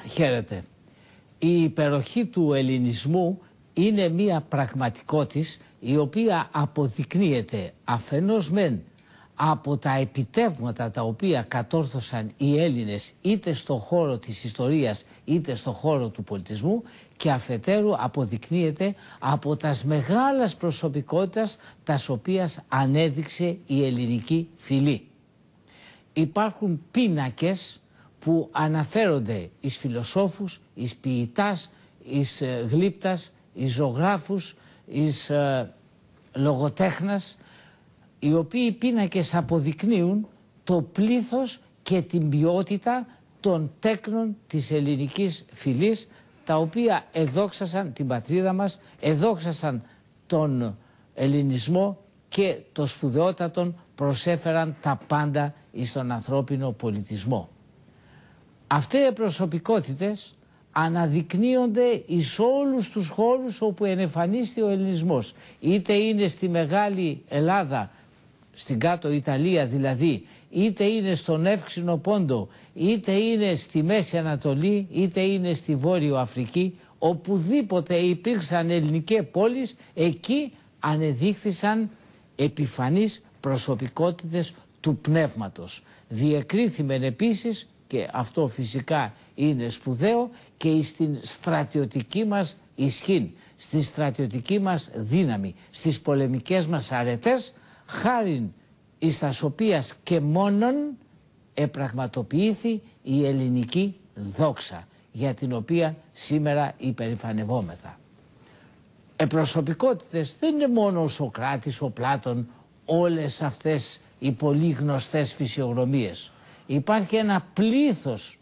Χαίρετε. Η υπεροχή του ελληνισμού είναι μία πραγματικότητα η οποία αποδεικνύεται αφενός μεν από τα επιτεύγματα τα οποία κατόρθωσαν οι Έλληνες είτε στον χώρο της ιστορίας είτε στον χώρο του πολιτισμού, και αφετέρου αποδεικνύεται από τας μεγάλες προσωπικότητες τας οποίας ανέδειξε η ελληνική φυλή. Υπάρχουν πίνακες που αναφέρονται εις φιλοσόφους, εις ποιητάς, εις γλύπτας, εις ζωγράφους, εις λογοτέχνας, οι οποίοι πίνακες αποδεικνύουν το πλήθος και την ποιότητα των τέκνων της ελληνικής φυλής, τα οποία εδόξασαν την πατρίδα μας, εδόξασαν τον ελληνισμό και το σπουδαιότατον προσέφεραν τα πάντα εις τον ανθρώπινο πολιτισμό. Αυτές οι προσωπικότητες αναδεικνύονται εις όλους τους χώρους όπου ενεφανίστηκε ο ελληνισμός. Είτε είναι στη Μεγάλη Ελλάδα, στην κάτω Ιταλία δηλαδή, είτε είναι στον Εύξηνο Πόντο, είτε είναι στη Μέση Ανατολή, είτε είναι στη Βόρειο Αφρική, οπουδήποτε υπήρξαν ελληνικές πόλεις, εκεί ανεδείχθησαν επιφανείς προσωπικότητες του πνεύματος. Διεκρίθημεν επίσης, και αυτό φυσικά είναι σπουδαίο, και στην στρατιωτική μας ισχύ, στη στρατιωτική μας δύναμη, στις πολεμικές μας αρετές, χάριν εις τας οποίας και μόνον επραγματοποιήθη η ελληνική δόξα, για την οποία σήμερα υπερηφανευόμεθα. Προσωπικότητες δεν είναι μόνο ο Σωκράτης, ο Πλάτων, όλες αυτές οι πολύ γνωστές φυσιογνωμίες. Υπάρχει ένα πλήθος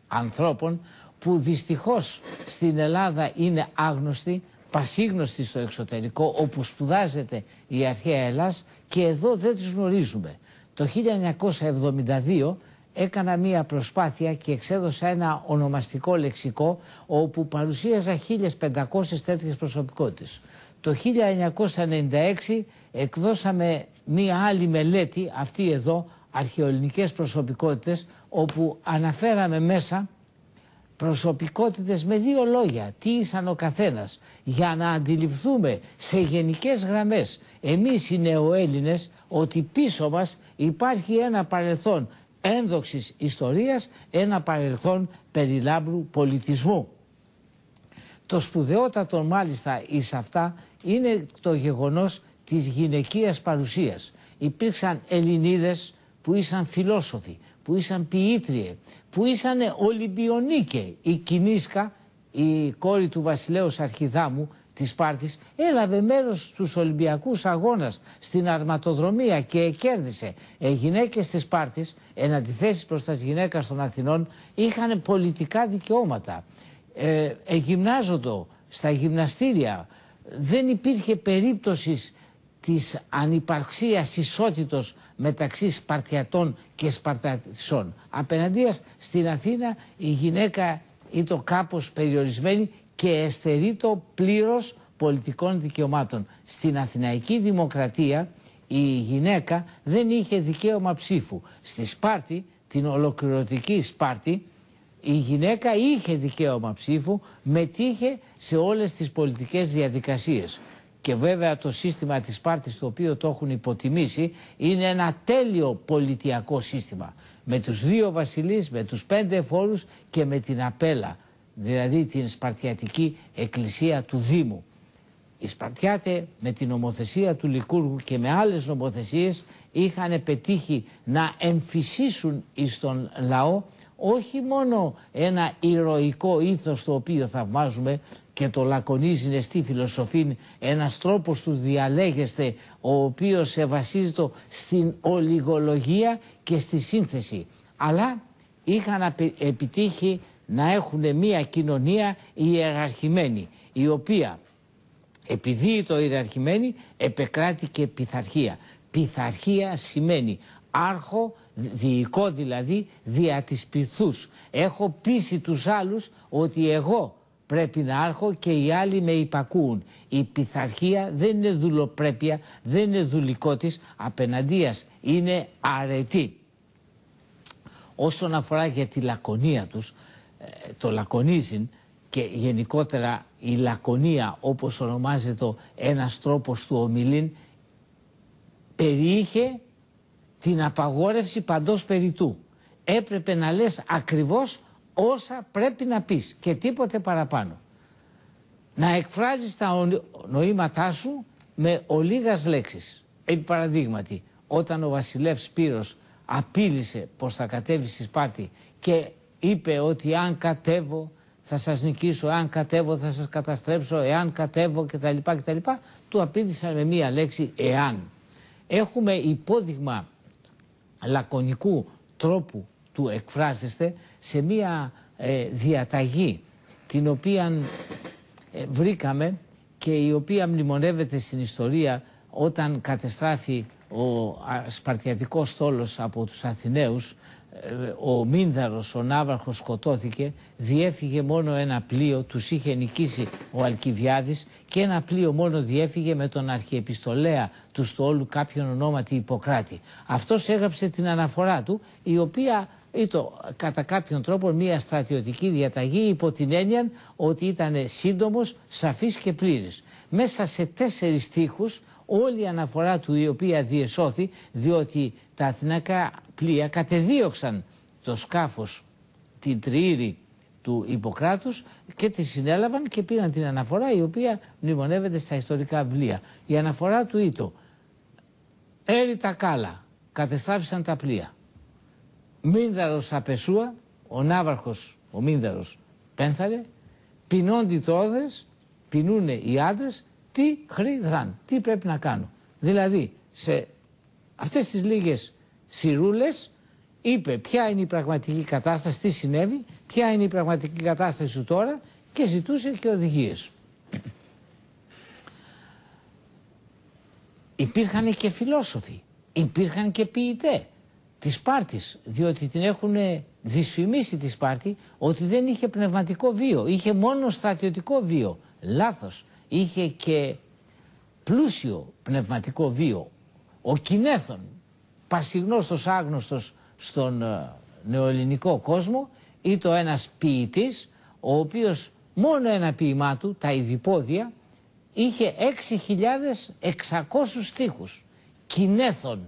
ανθρώπων που δυστυχώς στην Ελλάδα είναι άγνωστοι, πασίγνωστοι στο εξωτερικό όπου σπουδάζεται η αρχαία Ελλάς, και εδώ δεν τους γνωρίζουμε. Το 1972 έκανα μία προσπάθεια και εξέδωσα ένα ονομαστικό λεξικό όπου παρουσίαζα 1500 τέτοιες προσωπικότητες. Το 1996 εκδώσαμε μία άλλη μελέτη, αυτή εδώ, αρχαιοελληνικές προσωπικότητες, όπου αναφέραμε μέσα προσωπικότητες με δύο λόγια, τι ήσαν ο καθένας, για να αντιληφθούμε σε γενικές γραμμές εμείς οι νεοέλληνες ότι πίσω μας υπάρχει ένα παρελθόν ένδοξης ιστορίας, ένα παρελθόν περιλάμπρου πολιτισμού. Το σπουδαιότατο μάλιστα εις αυτά είναι το γεγονός της γυναικείας παρουσίας. Υπήρξαν Ελληνίδες που ήσαν φιλόσοφοι, που ήσαν ποιήτριε, που ήσαν Ολυμπιονίκε. Η Κινίσκα, η κόρη του βασιλέως Αρχιδάμου της Σπάρτης, έλαβε μέρος στους Ολυμπιακούς Αγώνας στην αρματοδρομία και κέρδισε. Οι γυναίκες της Σπάρτης, εν αντιθέσει προς τις γυναίκες των Αθηνών, είχαν πολιτικά δικαιώματα. Γυμνάζοντο στα γυμναστήρια. Δεν υπήρχε περίπτωση της ανυπαρξίας ισότητος μεταξύ Σπαρτιατών και Σπαρτατισσών. Απέναντίας στην Αθήνα η γυναίκα ήταν κάπως περιορισμένη και εστερείτο πλήρως πολιτικών δικαιωμάτων. Στην Αθηναϊκή Δημοκρατία η γυναίκα δεν είχε δικαίωμα ψήφου. Στη Σπάρτη, την ολοκληρωτική Σπάρτη, η γυναίκα είχε δικαίωμα ψήφου, μετήχε σε όλες τις πολιτικές διαδικασίες. Και βέβαια το σύστημα της Σπάρτης, το οποίο το έχουν υποτιμήσει, είναι ένα τέλειο πολιτιακό σύστημα. Με τους δύο βασιλείς, με τους 5 φόρους και με την Απέλα, δηλαδή την Σπαρτιατική Εκκλησία του Δήμου. Οι Σπαρτιάτε με την νομοθεσία του Λικούργου και με άλλες νομοθεσίες είχαν πετύχει να εμφυσίσουν εις τον λαό όχι μόνο ένα ηρωικό ήθος το οποίο θαυμάζουμε και το λακωνίζει στη φιλοσοφή, ένας τρόπος του διαλέγεστε ο οποίος βασίζεται στην ολιγολογία και στη σύνθεση, αλλά είχαν επιτύχει να έχουν μια κοινωνία ιεραρχημένη, η οποία επειδή το ιεραρχημένη επεκράτη και πειθαρχία. Πειθαρχία σημαίνει άρχο, διοικό δηλαδή, δια της πειθούς. Έχω πείσει τους άλλους ότι εγώ πρέπει να άρχω και οι άλλοι με υπακούουν. Η πειθαρχία δεν είναι δουλοπρέπεια, δεν είναι δουλικότης, απέναντίας είναι αρετή. Όσον αφορά για τη λακωνία τους, το λακωνίζειν και γενικότερα η λακωνία, όπως ονομάζεται ένας τρόπος του ομιλήν, περιείχε την απαγόρευση παντός περιτού. Έπρεπε να λες ακριβώς όσα πρέπει να πεις και τίποτε παραπάνω. Να εκφράζεις τα νοήματά σου με ολίγας λέξεις. Επί παραδείγματι, όταν ο βασιλεύς Σπύρος απείλησε πως θα κατέβει στη Σπάρτη και είπε ότι αν κατέβω θα σας νικήσω, αν κατέβω θα σας καταστρέψω, εάν κατέβω κτλ. Του απήντησαν με μία λέξη εάν. Έχουμε υπόδειγμα λακωνικού τρόπου του εκφράζεστε σε μία διαταγή την οποία βρήκαμε και η οποία μνημονεύεται στην ιστορία όταν κατεστράφει ο Σπαρτιατικός στόλος από τους Αθηναίους. Ο Μίνδαρος, ο Ναύαρχος, σκοτώθηκε, διέφυγε μόνο ένα πλοίο, τους είχε νικήσει ο Αλκιβιάδης και ένα πλοίο μόνο διέφυγε με τον αρχιεπιστολέα του στόλου, κάποιον ονόματι Ιπποκράτη. Αυτός έγραψε την αναφορά του, η οποία ήταν κατά κάποιον τρόπο μια στρατιωτική διαταγή υπό την έννοια ότι ήταν σύντομος, σαφής και πλήρης. Μέσα σε 4 στίχους όλη η αναφορά του, η οποία διεσώθη διότι τα αθηναϊκά πλοία κατεδίωξαν το σκάφος, την τριήρη του Ιπποκράτους και τη συνέλαβαν και πήραν την αναφορά, η οποία μνημονεύεται στα ιστορικά βιβλία. Η αναφορά του ήτο «Έρη τα κάλα, κατεστράφησαν τα πλοία. Μίνδαρος απεσούα, ο Ναύαρχος, ο Μίνδαρος πένθαρε, πεινώντι τόδες, πεινούνε οι άντρες, τι χρήδραν, τι πρέπει να κάνω». Δηλαδή σε αυτές τις λίγες σειρούλες είπε ποια είναι η πραγματική κατάσταση, τι συνέβη, ποια είναι η πραγματική κατάσταση σου τώρα και ζητούσε και οδηγίες. Υπήρχαν και φιλόσοφοι, υπήρχαν και ποιητές της Σπάρτης, διότι την έχουν δυσφημίσει τη Σπάρτη ότι δεν είχε πνευματικό βίο, είχε μόνο στρατιωτικό βίο. Λάθος, είχε και πλούσιο πνευματικό βίο. Ο Κινέθων, πασιγνώστος άγνωστος στον νεοελληνικό κόσμο, ήταν ένας ποιητής, ο οποίος μόνο ένα ποίημά του, τα Ιδιπόδια, είχε 6.600 στίχους. Κινέθων,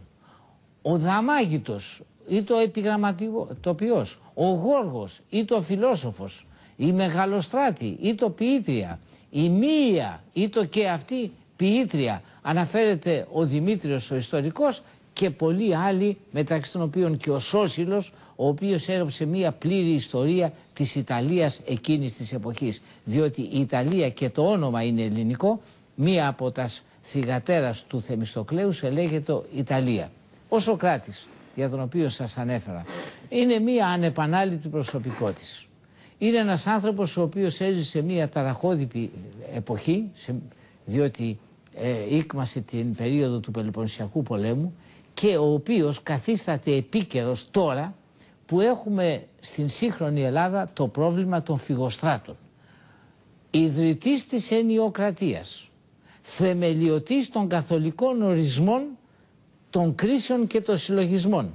ο Δαμάγητος ή το επιγραμματοποιός, ο Γόργος ή το φιλόσοφος, η Μεγαλοστράτη ή το ποιήτρια, η Μία ή το και αυτή ποιήτρια, αναφέρεται ο Δημήτριος ο ιστορικός και πολλοί άλλοι, μεταξύ των οποίων και ο Σώσιλος, ο οποίος έγραψε μία πλήρη ιστορία της Ιταλίας εκείνης της εποχής, διότι η Ιταλία και το όνομα είναι ελληνικό, μία από τα θυγατέρας του Θεμιστοκλέου λέγεται Ιταλία. Ο Σωκράτης, για τον οποίο σας ανέφερα, είναι μία ανεπανάληπτη προσωπικότητα. Είναι ένας άνθρωπος ο οποίος έζησε σε μία ταραχώδη εποχή, διότι ήκμασε την περίοδο του Πελοποννησιακού πολέμου και ο οποίος καθίσταται επίκαιρος τώρα που έχουμε στην σύγχρονη Ελλάδα το πρόβλημα των φυγοστράτων. Ιδρυτής της ενιοκρατίας, θεμελιωτής των καθολικών ορισμών των κρίσεων και των συλλογισμών.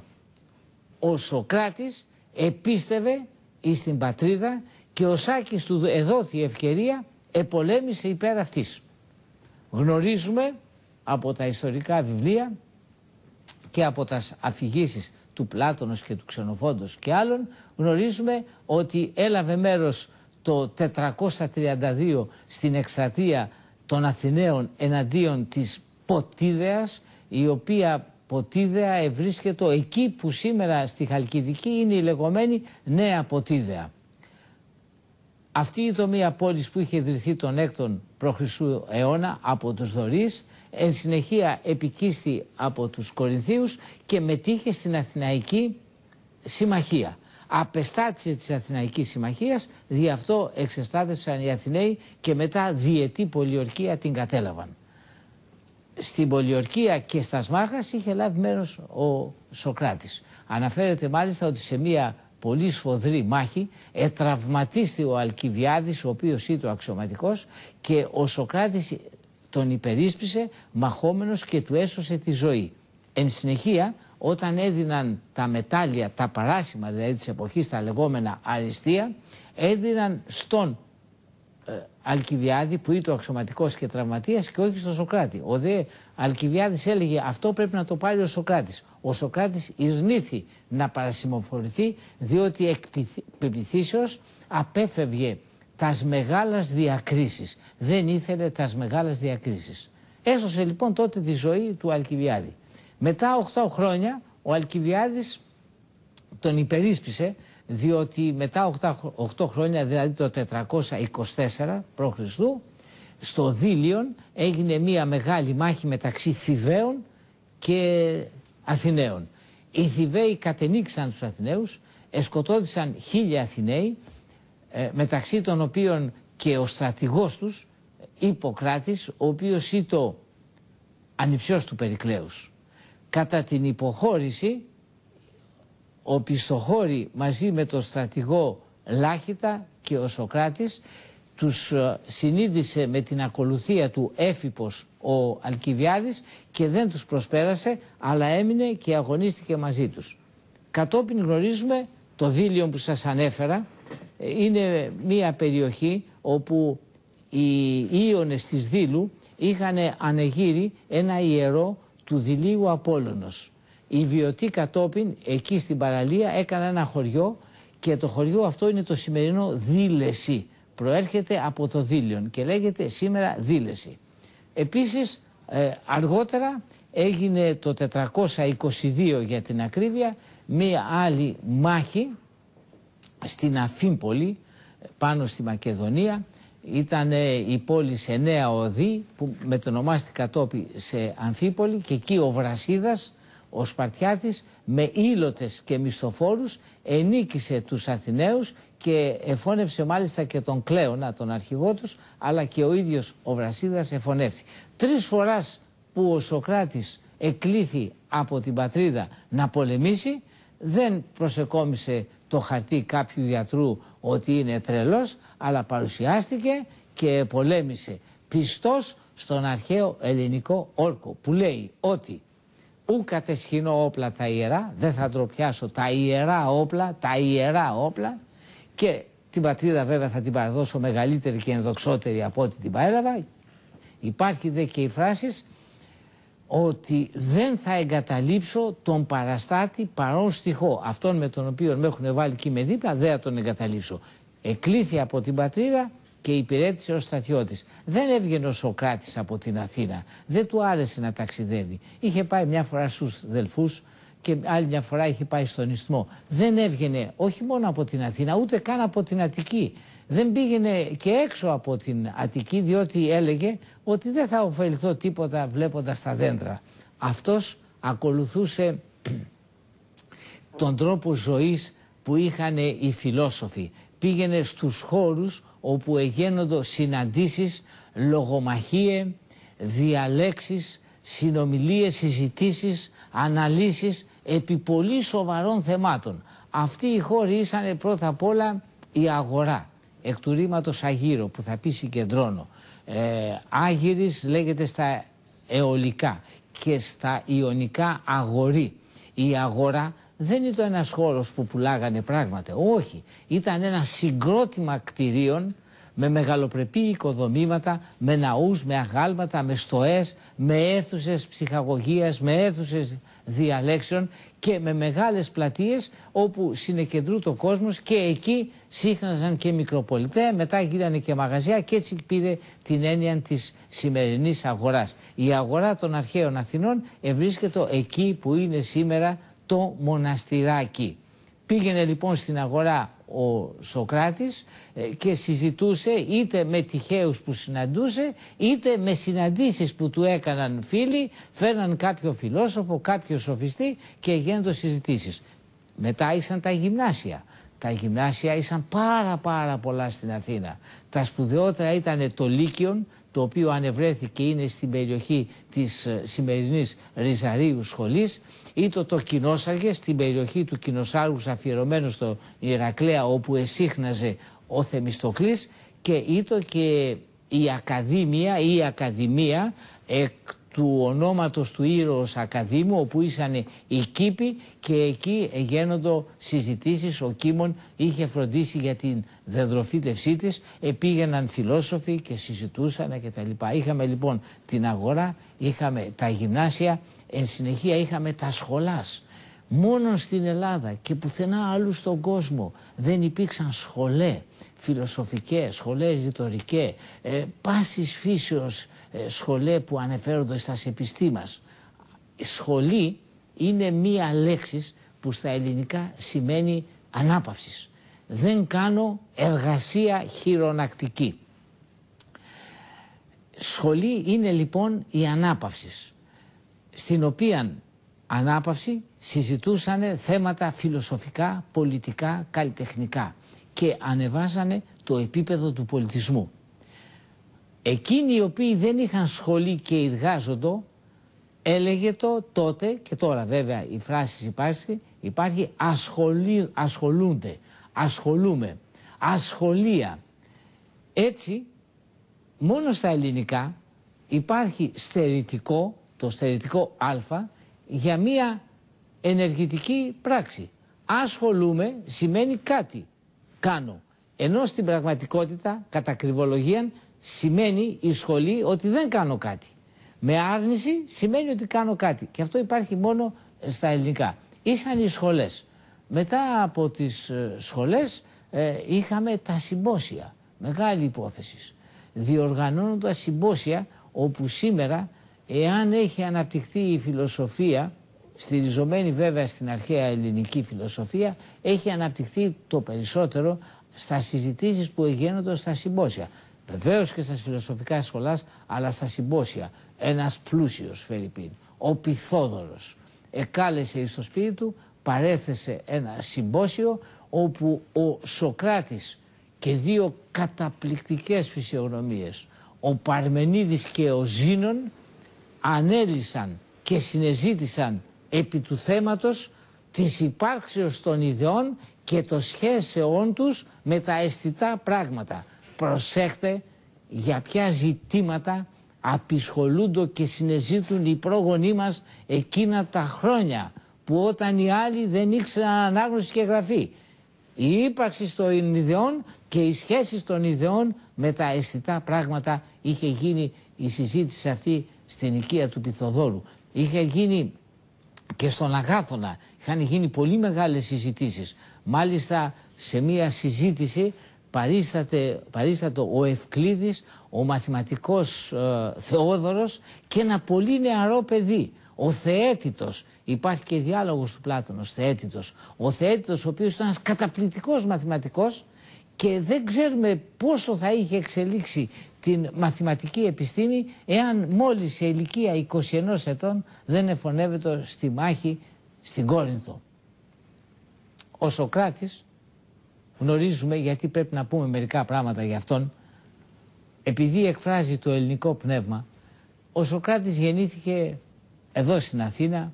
Ο Σωκράτης επίστευε εις την πατρίδα και ο Σάκης του εδόθη ευκαιρία επολέμησε υπέρ αυτής. Γνωρίζουμε από τα ιστορικά βιβλία και από τις αφηγήσεις του Πλάτωνος και του Ξενοφόντος και άλλων, γνωρίζουμε ότι έλαβε μέρος το 432 στην εκστρατεία των Αθηναίων εναντίον της Ποτίδεας, η οποία Ποτίδεα ευρίσκεται εκεί που σήμερα στη Χαλκιδική είναι η λεγόμενη Νέα Ποτίδεα. Αυτή ήταν μια πόλη που είχε ιδρυθεί τον 6ο π.Χ. αιώνα από τους Δωρείς, εν συνεχεία επικίστη από τους Κορινθίους και μετήχε στην Αθηναϊκή Συμμαχία. Απεστάτησε της Αθηναϊκής Συμμαχίας, δι' αυτό εξεστάτευσαν οι Αθηναίοι και μετά διετή πολιορκία την κατέλαβαν. Στην πολιορκία και στα Σμάχας είχε λάβει μέρος ο Σωκράτης. Αναφέρεται μάλιστα ότι σε μια πολύ σφοδρή μάχη ετραυματίστη ο Αλκιβιάδης, ο οποίος ήταν αξιωματικός, και ο Σωκράτης τον υπερίσπισε μαχόμενος και του έσωσε τη ζωή. Εν συνεχεία όταν έδιναν τα μετάλλια, τα παράσημα δηλαδή της εποχής, τα λεγόμενα αριστεία, έδιναν στον Αλκιβιάδη που ήταν αξιωματικός και τραυματίας και όχι στον Σωκράτη. Ο δε Αλκιβιάδης έλεγε αυτό πρέπει να το πάρει ο Σωκράτης. Ο Σωκράτης ειρνήθη να παρασημοφορηθεί, διότι εκ πεποιθήσεως απέφευγε τας μεγάλας διακρίσεις. Δεν ήθελε τας μεγάλας διακρίσεις. Έσωσε λοιπόν τότε τη ζωή του Αλκιβιάδη. Μετά 8 χρόνια ο Αλκιβιάδης τον υπερίσπισε, διότι μετά 8 χρόνια, δηλαδή το 424 π.Χ., στο Δήλιον έγινε μία μεγάλη μάχη μεταξύ Θηβαίων και Αθηναίων. Οι Θηβαίοι κατενίξαν τους Αθηναίους, εσκοτώθησαν 1000 Αθηναίοι, μεταξύ των οποίων και ο στρατηγός τους, Ιπποκράτης, ο οποίος ήταν ανιψιός του Περικλέους. Κατά την υποχώρηση, ο Πιστοχώρη μαζί με τον στρατηγό Λάχητα και ο Σωκράτης τους συνείδησε με την ακολουθία του Έφυπος ο Αλκιβιάδης και δεν τους προσπέρασε, αλλά έμεινε και αγωνίστηκε μαζί τους. Κατόπιν γνωρίζουμε το Δήλιον που σας ανέφερα, είναι μια περιοχή όπου οι Ίωνες της Δήλου είχαν ανεγείρει ένα ιερό του Δηλίου Απόλλωνος. Οι Βιωτοί κατόπιν εκεί στην παραλία έκαναν ένα χωριό και το χωριό αυτό είναι το σημερινό Δήλεση. Προέρχεται από το Δήλιον και λέγεται σήμερα Δήλεση. Επίσης αργότερα έγινε το 422 για την ακρίβεια μία άλλη μάχη στην Αφίμπολη πάνω στη Μακεδονία. Ήταν η πόλη σε Νέα Οδή που μετονομάστηκε κατόπιν σε Αμφίπολη και εκεί ο Βρασίδας, ο Σπαρτιάτης, με ήλωτες και μισθοφόρους ενίκησε τους Αθηναίους και εφώνευσε μάλιστα και τον Κλέονα, τον αρχηγό τους, αλλά και ο ίδιος ο Βρασίδας εφωνεύσει. 3 φορές που ο Σωκράτης εκλήθη από την πατρίδα να πολεμήσει, δεν προσεκόμισε το χαρτί κάποιου γιατρού ότι είναι τρελός, αλλά παρουσιάστηκε και πολέμησε πιστός στον αρχαίο ελληνικό όρκο που λέει ότι ου κατεσχυνώ όπλα τα ιερά, δεν θα ντροπιάσω τα ιερά όπλα και την πατρίδα βέβαια θα την παραδώσω μεγαλύτερη και ενδοξότερη από ό,τι την παρέλαβα. Υπάρχει δε και η φράση ότι δεν θα εγκαταλείψω τον παραστάτη παρόν στιχό. Αυτόν με τον οποίο με έχουν βάλει εκεί με δίπλα δεν θα τον εγκαταλείψω. Εκλήθη από την πατρίδα και υπηρέτησε ως στρατιώτης. Δεν έβγαινε ο Σωκράτης από την Αθήνα. Δεν του άρεσε να ταξιδεύει. Είχε πάει μια φορά στους Δελφούς και άλλη μια φορά είχε πάει στον Ισθμό. Δεν έβγαινε όχι μόνο από την Αθήνα, ούτε καν από την Αττική. Δεν πήγαινε και έξω από την Αττική, διότι έλεγε ότι δεν θα ωφεληθώ τίποτα βλέποντας τα δέντρα. Αυτός ακολουθούσε τον τρόπο ζωής που είχαν οι φιλόσοφοι. Πήγαινε στους χώρους όπου εγένοντο συναντήσεις, λογομαχίες, διαλέξεις, συνομιλίες, συζητήσεις, αναλύσεις επί πολύ σοβαρών θεμάτων. Αυτοί οι χώροι ήσαν πρώτα απ' όλα η αγορά, εκ του ρήματος αγύρο που θα πει συγκεντρώνω. Άγυρης λέγεται στα αιωλικά και στα ιωνικά αγορή. Η αγορά δεν ήταν ένας χώρος που πουλάγανε πράγματα, όχι. Ήταν ένα συγκρότημα κτηρίων με μεγαλοπρεπή οικοδομήματα, με ναούς, με αγάλματα, με στοές, με αίθουσες ψυχαγωγίας, με αίθουσες διαλέξεων και με μεγάλες πλατείες όπου συνεκεντρούται ο κόσμος και εκεί σύχναζαν και μικροπολιτέ, μετά γίνανε και μαγαζιά και έτσι πήρε την έννοια της σημερινής αγοράς. Η αγορά των αρχαίων Αθηνών ευρίσκεται εκεί που είναι σήμερα το μοναστηράκι. Πήγαινε λοιπόν στην αγορά ο Σωκράτης και συζητούσε είτε με τυχαίους που συναντούσε είτε με συναντήσεις που του έκαναν φίλοι, φέρναν κάποιο φιλόσοφο, κάποιο σοφιστή και γίνονται συζητήσεις. Μετά ήσαν τα γυμνάσια. Τα γυμνάσια ήσαν πάρα πολλά στην Αθήνα. Τα σπουδαιότερα ήταν το Λύκειον, το οποίο ανεβρέθηκε είναι στην περιοχή της σημερινής Ριζαρίου σχολής, ή το Κοινόσαργες, στην περιοχή του Κοινοσάργους αφιερωμένο στο Ηρακλέα όπου εσύχναζε ο Θεμιστοκλής, και ήτο και η Ακαδημία εκ του ονόματος του ήρωος Ακαδήμου, όπου ήσαν οι κήποι και εκεί εγένοντο συζητήσεις. Ο Κίμων είχε φροντίσει για την δεδροφύτευσή της, πήγαιναν φιλόσοφοι και συζητούσαν κτλ. Είχαμε λοιπόν την αγορά, είχαμε τα γυμνάσια, εν συνεχεία είχαμε τα σχολάς. Μόνο στην Ελλάδα και πουθενά αλλού στον κόσμο δεν υπήρξαν σχολές φιλοσοφικές, σχολές ρητορικές, πάσης φύσεως σχολές που αναφέρονται στα επιστήμας. Σχολή είναι μία λέξη που στα ελληνικά σημαίνει ανάπαυσης. Δεν κάνω εργασία χειρονακτική. Σχολή είναι λοιπόν η ανάπαυσης, στην οποία ανάπαυση συζητούσαν θέματα φιλοσοφικά, πολιτικά, καλλιτεχνικά και ανεβάζανε το επίπεδο του πολιτισμού. Εκείνοι οι οποίοι δεν είχαν σχολή και εργάζοντο, έλεγε το τότε, και τώρα βέβαια η φράση υπάρχει ασχολούνται, ασχολούμε, ασχολία. Έτσι, μόνο στα ελληνικά υπάρχει στερητικό, το στερητικό α, για μία ενεργητική πράξη. Ασχολούμαι σημαίνει κάτι κάνω, ενώ στην πραγματικότητα, κατά κρυβολογία, σημαίνει η σχολή ότι δεν κάνω κάτι. Με άρνηση σημαίνει ότι κάνω κάτι. Και αυτό υπάρχει μόνο στα ελληνικά. Ήσαν οι σχολές. Μετά από τις σχολές είχαμε τα συμπόσια. Μεγάλη υπόθεση. Διοργανώνοντα συμπόσια όπου σήμερα, εάν έχει αναπτυχθεί η φιλοσοφία, στηριζομένη βέβαια στην αρχαία ελληνική φιλοσοφία, έχει αναπτυχθεί το περισσότερο στα συζητήσεις που εγένονται στα συμπόσια. Βεβαίως και στα φιλοσοφικά σχολάς, αλλά στα συμπόσια. Ένας πλούσιος Φερρυπίν, ο Πυθόδωρος, εκάλεσε στο σπίτι του, παρέθεσε ένα συμπόσιο όπου ο Σοκράτης και δύο καταπληκτικές φυσιογνωμίες, ο Παρμενίδης και ο Ζήνων, ανέλυσαν και συνεζήτησαν επί του θέματος της υπάρξεως των ιδεών και των σχέσεών τους με τα αισθητά πράγματα. Προσέχτε για ποια ζητήματα απεισχολούνται και συνεζήτουν οι πρόγονοί μας εκείνα τα χρόνια που όταν οι άλλοι δεν ήξεραν ανάγνωση και γραφή. Η ύπαρξη των ιδεών και οι σχέσεις των ιδεών με τα αισθητά πράγματα είχε γίνει η συζήτηση αυτή στην οικία του Πυθοδόρου. Είχε γίνει και στον Αγάθωνα, είχαν γίνει πολύ μεγάλες συζητήσεις. Μάλιστα σε μία συζήτηση παρίσταται ο Ευκλήδης, ο μαθηματικός Θεόδωρος και ένα πολύ νεαρό παιδί, ο Θεέτητος. Υπάρχει και διάλογος του Πλάτωνος, Θεέτητος. Ο Θεέτητος, ο οποίος ήταν ένας καταπληκτικός μαθηματικός και δεν ξέρουμε πόσο θα είχε εξελίξει την μαθηματική επιστήμη εάν μόλις σε ηλικία 21 ετών δεν εφωνεύεται στη μάχη στην Κόρινθο. Ο Σοκράτης, γνωρίζουμε, γιατί πρέπει να πούμε μερικά πράγματα για αυτόν, επειδή εκφράζει το ελληνικό πνεύμα, ο Σοκράτης γεννήθηκε εδώ στην Αθήνα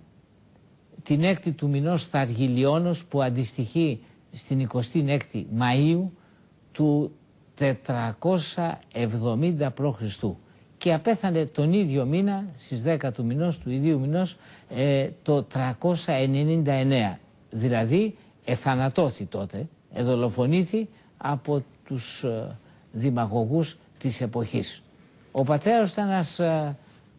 την 6η του μηνός Θαργιλιώνος, που αντιστοιχεί στην 26η Μαΐου του 470 π.Χ. και απέθανε τον ίδιο μήνα, στις 10 του μηνός, του ιδίου μηνός, το 399. Δηλαδή εθανατώθη τότε, εδολοφονήθη από τους δημαγωγούς της εποχής. Ο πατέρας ήταν ένας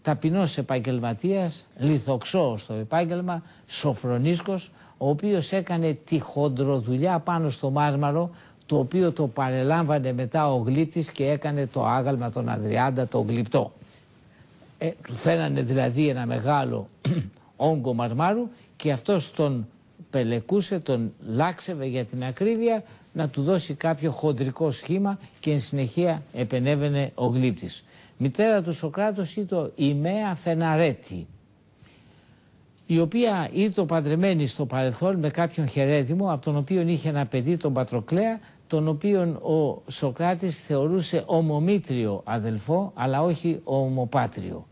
ταπεινός επαγγελματίας, λιθοξώος στο επάγγελμα, σοφρονίσκος, ο οποίος έκανε τη χοντροδουλειά πάνω στο μάρμαρο, το οποίο το παρελάμβανε μετά ο γλύπτης και έκανε το άγαλμα των Αδριάντα, το γλυπτό. Του φαίνανε δηλαδή ένα μεγάλο όγκο μαρμάρου και αυτός τον πελεκούσε, τον λάξευε για την ακρίβεια, να του δώσει κάποιο χοντρικό σχήμα και εν συνεχεία επενέβαινε ο γλύπτης. Μητέρα του Σοκράτος ήταν η Μαία Φεναρέτη, η οποία ήταν παντρεμένη στο παρελθόν με κάποιον Χερέδημο, από τον οποίο είχε ένα παιδί, τον Πατροκλέα, τον οποίον ο Σοκράτης θεωρούσε ομομήτριο αδελφό, αλλά όχι ομοπάτριο.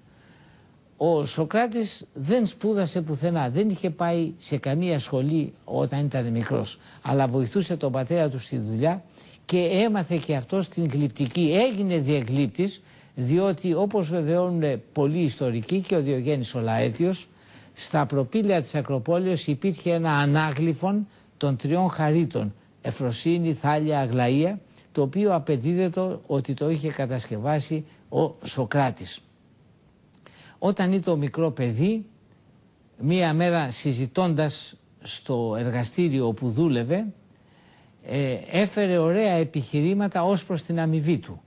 Ο Σοκράτης δεν σπούδασε πουθενά, δεν είχε πάει σε καμία σχολή όταν ήταν μικρός, αλλά βοηθούσε τον πατέρα του στη δουλειά και έμαθε και αυτός την γλυπτική. Έγινε διεγλύπτης, διότι όπως βεβαιώνουν πολλοί ιστορικοί και ο Διογέννης ο Λαέτιος, στα προπήλαια της Ακροπόλεως υπήρχε ένα ανάγλυφον των τριών χαρίτων, Εφροσύνη, Θάλια, Αγλαΐα, το οποίο απεδίδεται ότι το είχε κατασκευάσει ο Σωκράτης. Όταν ήταν μικρό παιδί, μία μέρα συζητώντας στο εργαστήριο όπου δούλευε, έφερε ωραία επιχειρήματα ως προς την αμοιβή του.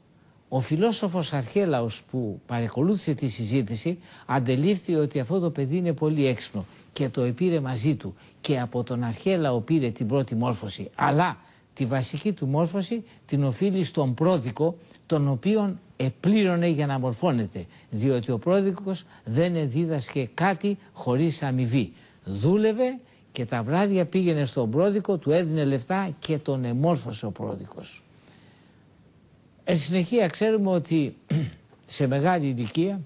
Ο φιλόσοφος Αρχέλαος που παρακολούθησε τη συζήτηση αντελήφθη ότι αυτό το παιδί είναι πολύ έξυπνο και το επήρε μαζί του και από τον Αρχέλαο πήρε την πρώτη μόρφωση, αλλά τη βασική του μόρφωση την οφείλει στον πρόδικο, τον οποίον επλήρωνε για να μορφώνεται, διότι ο πρόδικος δεν δίδασκε κάτι χωρίς αμοιβή. Δούλευε και τα βράδια πήγαινε στον πρόδικο, του έδινε λεφτά και τον εμόρφωσε ο πρόδικος. Εν συνεχεία ξέρουμε ότι σε μεγάλη ηλικία,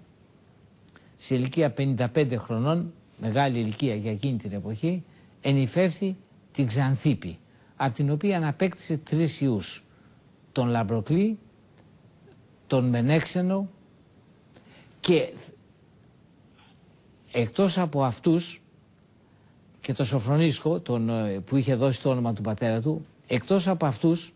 σε ηλικία 55 χρονών, μεγάλη ηλικία για εκείνη την εποχή, ενυφεύθη την Ξανθίπη, από την οποία αναπέκτησε 3 ιούς, τον Λαμπροκλή, τον Μενέξενο και εκτός από αυτούς και τον Σοφρονίσκο, που είχε δώσει το όνομα του πατέρα του, εκτός από αυτούς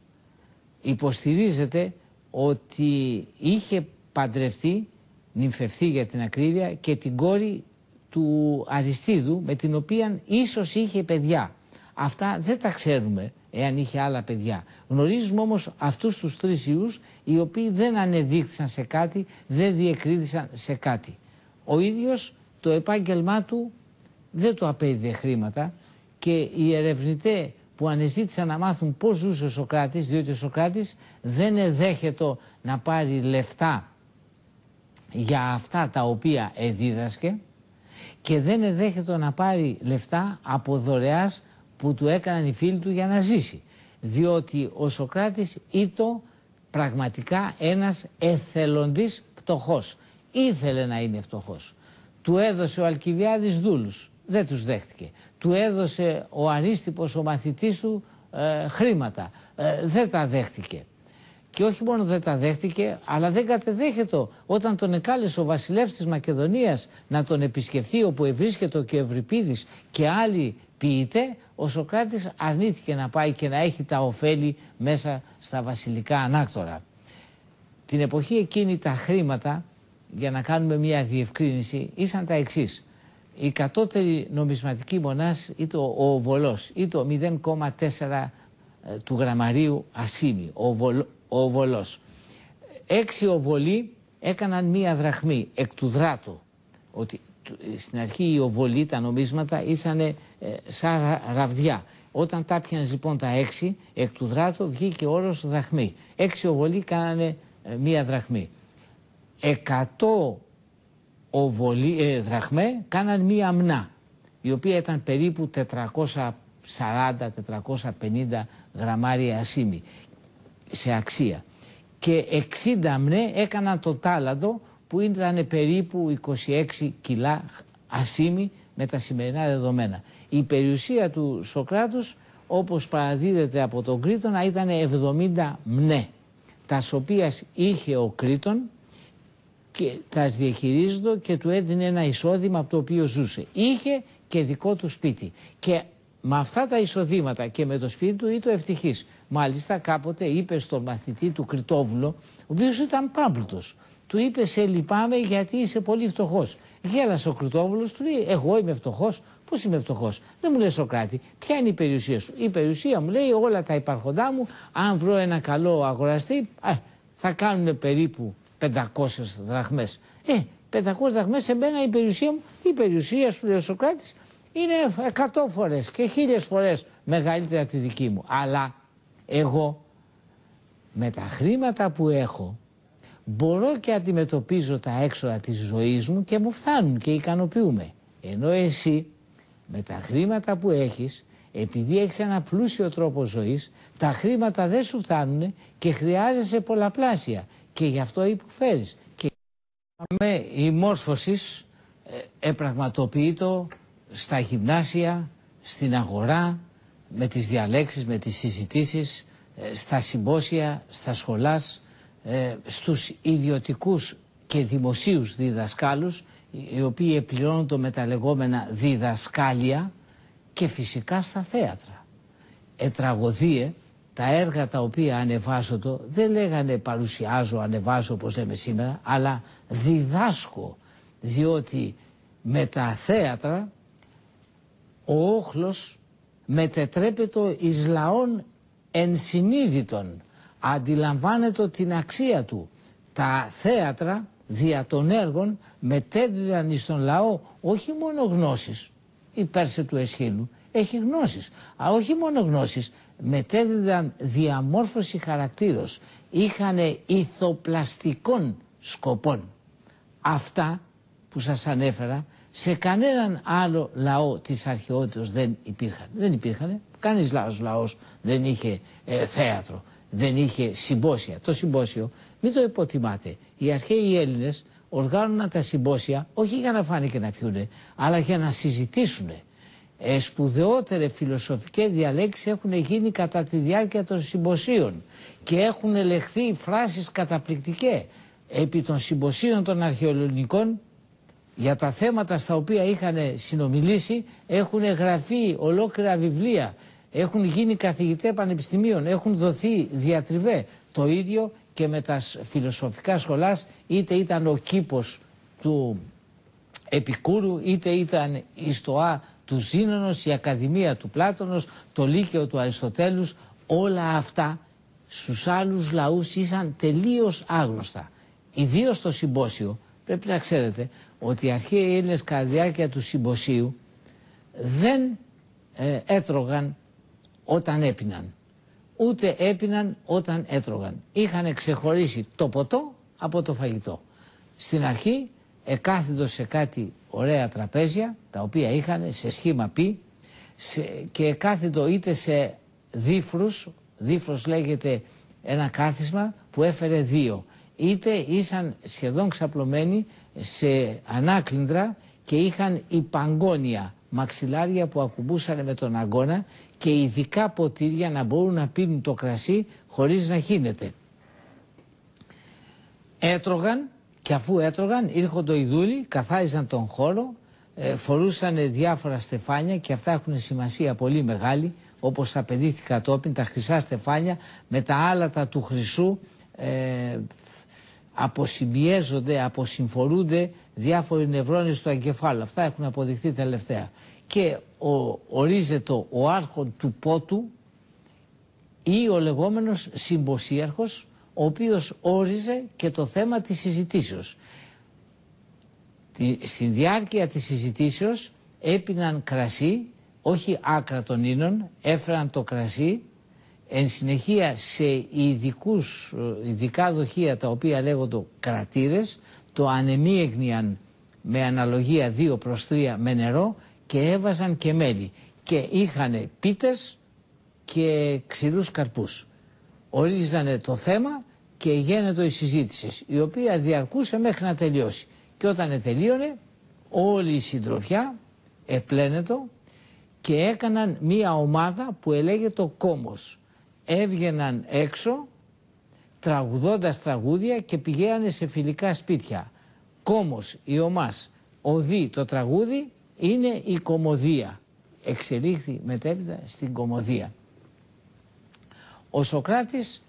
υποστηρίζεται ότι είχε παντρευτεί, νυμφευθεί για την ακρίβεια, και την κόρη του Αριστίδου, με την οποία ίσως είχε παιδιά. Αυτά δεν τα ξέρουμε εάν είχε άλλα παιδιά. Γνωρίζουμε όμως αυτούς τους 3 ιούς, οι οποίοι δεν ανεδείχθησαν σε κάτι, δεν διεκρίνησαν σε κάτι. Ο ίδιος το επάγγελμά του δεν το απέδιδε χρήματα και οι ερευνητές που ανεζήτησαν να μάθουν πώς ζούσε ο Σωκράτης, διότι ο Σωκράτης δεν εδέχεται να πάρει λεφτά για αυτά τα οποία εδίδασκε και δεν εδέχεται να πάρει λεφτά από δωρεάς που του έκαναν οι φίλοι του για να ζήσει, διότι ο Σωκράτης ήταν πραγματικά ένας εθελοντής φτωχός. Ήθελε να είναι φτωχός. Του έδωσε ο Αλκιβιάδης δούλους, δεν τους δέχτηκε. Του έδωσε ο Αρίστιπος, ο μαθητής του, χρήματα, δεν τα δέχτηκε. Και όχι μόνο δεν τα δέχτηκε, αλλά δεν κατεδέχεται όταν τον εκάλεσε ο βασιλεύς της Μακεδονίας να τον επισκεφθεί, όπου ευρίσκεται και ο Ευρυπίδης και άλλοι ποιητές, ο Σωκράτης αρνήθηκε να πάει και να έχει τα ωφέλη μέσα στα βασιλικά ανάκτορα. Την εποχή εκείνη τα χρήματα, για να κάνουμε μια διευκρίνηση, ήσαν τα εξής. Η κατώτερη νομισματική μονάς ήταν ο οβολός, ή το 0,4 του γραμμαρίου ασήμι, ο οβολός. 6 οβολοί έκαναν 1 δραχμή εκ του δράτου. Ότι στην αρχή οι οβολοί, τα νομίσματα, ήσανε σαν ραβδιά. Όταν τα πιάνες λοιπόν τα 6 εκ του δράτου, βγήκε ο όρος δραχμή. 6 οβολοί κάνανε 1 δραχμή. 100 δραχμέ κάναν 1 αμνά, η οποία ήταν περίπου 440-450 γραμμάρια ασήμι σε αξία. Και 60 αμνέ έκαναν το τάλαντο, που ήταν περίπου 26 κιλά ασήμι με τα σημερινά δεδομένα. Η περιουσία του Σωκράτους, όπως παραδίδεται από τον Κρήτονα, ήταν 70 μνέ, τα οποία είχε ο Κρήτον και τα διαχειρίζονται και του έδινε ένα εισόδημα από το οποίο ζούσε. Είχε και δικό του σπίτι και με αυτά τα εισοδήματα και με το σπίτι του ήταν ευτυχής. Μάλιστα κάποτε είπε στον μαθητή του Κρητόβουλο, ο οποίος ήταν πάμπλουτος, του είπε: σε λυπάμαι γιατί είσαι πολύ φτωχός. Γέλασε ο Κρητόβουλος, του λέει: εγώ είμαι φτωχός? Πώς είμαι φτωχός? Δεν μου λέει, Σωκράτη, ποια είναι η περιουσία σου? Η περιουσία μου, λέει, όλα τα υπάρχοντά μου, αν βρω ένα καλό αγοραστή, θα κάνουν περίπου 500 δραχμές. 500 δραχμές σε μένα η περιουσία μου? Η περιουσία σου, λέει ο Σωκράτης, είναι 100 φορές και 1000 φορές μεγαλύτερη από τη δική μου. Αλλά εγώ με τα χρήματα που έχω μπορώ και αντιμετωπίζω τα έξοδα της ζωής μου και μου φτάνουν και ικανοποιούμε. Ενώ εσύ με τα χρήματα που έχεις, επειδή έχεις ένα πλούσιο τρόπο ζωής, τα χρήματα δεν σου φτάνουν και χρειάζεσαι πολλαπλάσια και γι' αυτό υποφέρεις. Και η μόρφωση επραγματοποιείται στα γυμνάσια, στην αγορά, με τις διαλέξεις, με τις συζητήσεις, στα συμπόσια, στα σχολάς, στους ιδιωτικούς και δημοσίους διδασκάλους, οι οποίοι επληρώνονται με τα λεγόμενα διδασκάλια, και φυσικά στα θέατρα. Τραγωδίε, τα έργα τα οποία ανεβάζονται, δεν λέγανε παρουσιάζω, ανεβάζω όπως λέμε σήμερα, αλλά διδάσκω, διότι με τα θέατρα ο όχλος μετετρέπεται εις λαών ενσυνείδητον, αντιλαμβάνεται την αξία του. Τα θέατρα δια των έργων μετέδιδαν εις τον λαό όχι μόνο γνώσεις, η Πέρσε του Εσχύλου έχει γνώσεις, αλλά όχι μόνο γνώσεις, μετέδιδαν διαμόρφωση χαρακτήρος, είχαν ηθοπλαστικών σκοπών. Αυτά που σας ανέφερα σε κανέναν άλλο λαό της αρχαιότητας δεν υπήρχαν. Δεν υπήρχαν. Κανείς λαός δεν είχε θέατρο, δεν είχε συμπόσια. Το συμπόσιο, μην το υποτιμάτε. Οι αρχαίοι Έλληνες οργάνωναν τα συμπόσια όχι για να φάνε και να πιούνε, αλλά για να συζητήσουν. Σπουδαιότερες φιλοσοφικές διαλέξεις έχουν γίνει κατά τη διάρκεια των συμποσίων και έχουν ελεχθεί φράσεις καταπληκτικές επί των συμποσίων των αρχαιοελληνικών. Για τα θέματα στα οποία είχαν συνομιλήσει έχουν γραφεί ολόκληρα βιβλία, έχουν γίνει καθηγητές πανεπιστημίων, έχουν δοθεί διατριβέ. Το ίδιο και με τα φιλοσοφικά σχολάς, είτε ήταν ο κήπος του Επικούρου, είτε ήταν η Στοά του Ζήνωνος, η Ακαδημία του Πλάτωνος, το Λύκειο του Αριστοτέλους, όλα αυτά στους άλλους λαούς ήσαν τελείως άγνωστα. Ιδίως στο συμπόσιο. Πρέπει να ξέρετε ότι οι αρχαίοι Έλληνες κατά τη διάρκεια του συμποσίου δεν έτρωγαν όταν έπιναν, ούτε έπιναν όταν έτρωγαν. Είχαν ξεχωρίσει το ποτό από το φαγητό. Στην αρχή εκάθιτο σε κάτι ωραία τραπέζια, τα οποία είχαν σε σχήμα πι, και εκάθιτο είτε σε δίφρους λέγεται ένα κάθισμα που έφερε δύο, είτε ήσαν σχεδόν ξαπλωμένοι σε ανάκλυντρα και είχαν υπαγγόνια μαξιλάρια που ακουμπούσαν με τον αγκώνα και ειδικά ποτήρια να μπορούν να πίνουν το κρασί χωρίς να χύνεται. Έτρωγαν και αφού έτρωγαν ήρχονται οι δούλοι, καθάριζαν τον χώρο, φορούσαν διάφορα στεφάνια και αυτά έχουν σημασία πολύ μεγάλη, όπως απαιτήθηκε κατόπιν, τα χρυσά στεφάνια με τα άλατα του χρυσού αποσυμπιέζονται, αποσυμφορούνται διάφοροι νευρώνες του εγκεφάλου. Αυτά έχουν αποδειχθεί τελευταία. Και ορίζεται ο άρχον του πότου ή ο λεγόμενος συμποσίαρχος, ο οποίος όριζε και το θέμα της συζητήσεως. Στην διάρκεια της συζητήσεως έπιναν κρασί, όχι άκρα των ίνων, έφεραν το κρασί, εν συνεχεία σε ειδικά δοχεία τα οποία λέγονται κρατήρες, το ανεμίεγνιαν με αναλογία 2/3 με νερό και έβαζαν και μέλι και είχαν πίτες και ξηρούς καρπούς. Ορίζανε το θέμα και γένετο η συζήτηση, η οποία διαρκούσε μέχρι να τελειώσει. Και όταν τελείωνε όλη η συντροφιά επλένετο και έκαναν μία ομάδα που ελέγεται κόμος. Έβγαιναν έξω τραγουδώντας τραγούδια και πηγαίνανε σε φιλικά σπίτια. Κόμος η ομάς, οδή το τραγούδι είναι η κομμωδία. Εξελίχθη μετέπειτα στην κομμωδία. Ο Σωκράτης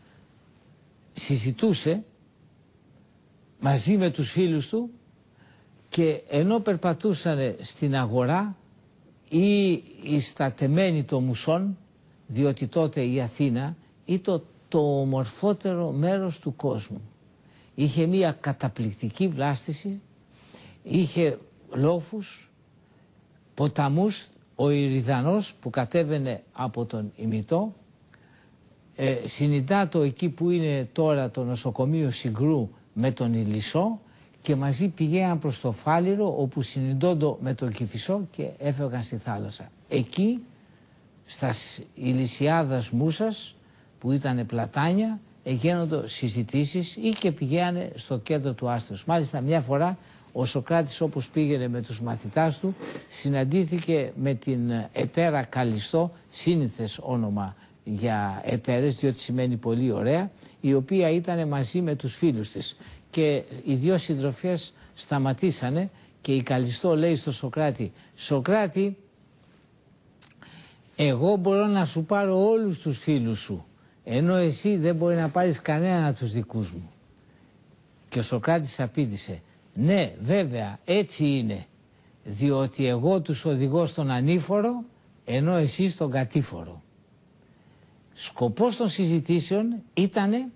συζητούσε μαζί με τους φίλους του και ενώ περπατούσαν στην αγορά ή στατεμένοι των μουσών, διότι τότε η Αθήνα ήταν το ομορφότερο μέρος του κόσμου. Είχε μία καταπληκτική βλάστηση, είχε λόφους, ποταμούς, ο Ηριδανός που κατέβαινε από τον Ημιτό, συναντάτο εκεί που είναι τώρα το νοσοκομείο Συγκρού με τον Ηλισσό και μαζί πηγαίναν προς το Φάληρο όπου συναντώνται με τον Κηφισό και έφευγαν στη θάλασσα. Εκεί στα Ηλυσιάδας Μούσας που ήταν πλατάνια γίνονται συζητήσεις ή και πηγαίνανε στο κέντρο του άστρους. Μάλιστα μια φορά ο Σωκράτης όπως πήγαινε με τους μαθητάς του συναντήθηκε με την ετέρα Καλιστό, σύνηθες όνομα για εταίρες, διότι σημαίνει πολύ ωραία, η οποία ήταν μαζί με τους φίλους της. Και οι δύο συντροφιές σταματήσανε και η Καλιστό λέει στο Σωκράτη: Σωκράτη, εγώ μπορώ να σου πάρω όλους τους φίλους σου, ενώ εσύ δεν μπορεί να πάρεις κανέναν από τους δικούς μου. Και ο Σωκράτης απήντησε: ναι, βέβαια, έτσι είναι, διότι εγώ τους οδηγώ στον ανήφορο, ενώ εσύ στον κατήφορο. Σκοπός των συζητήσεων ήτανε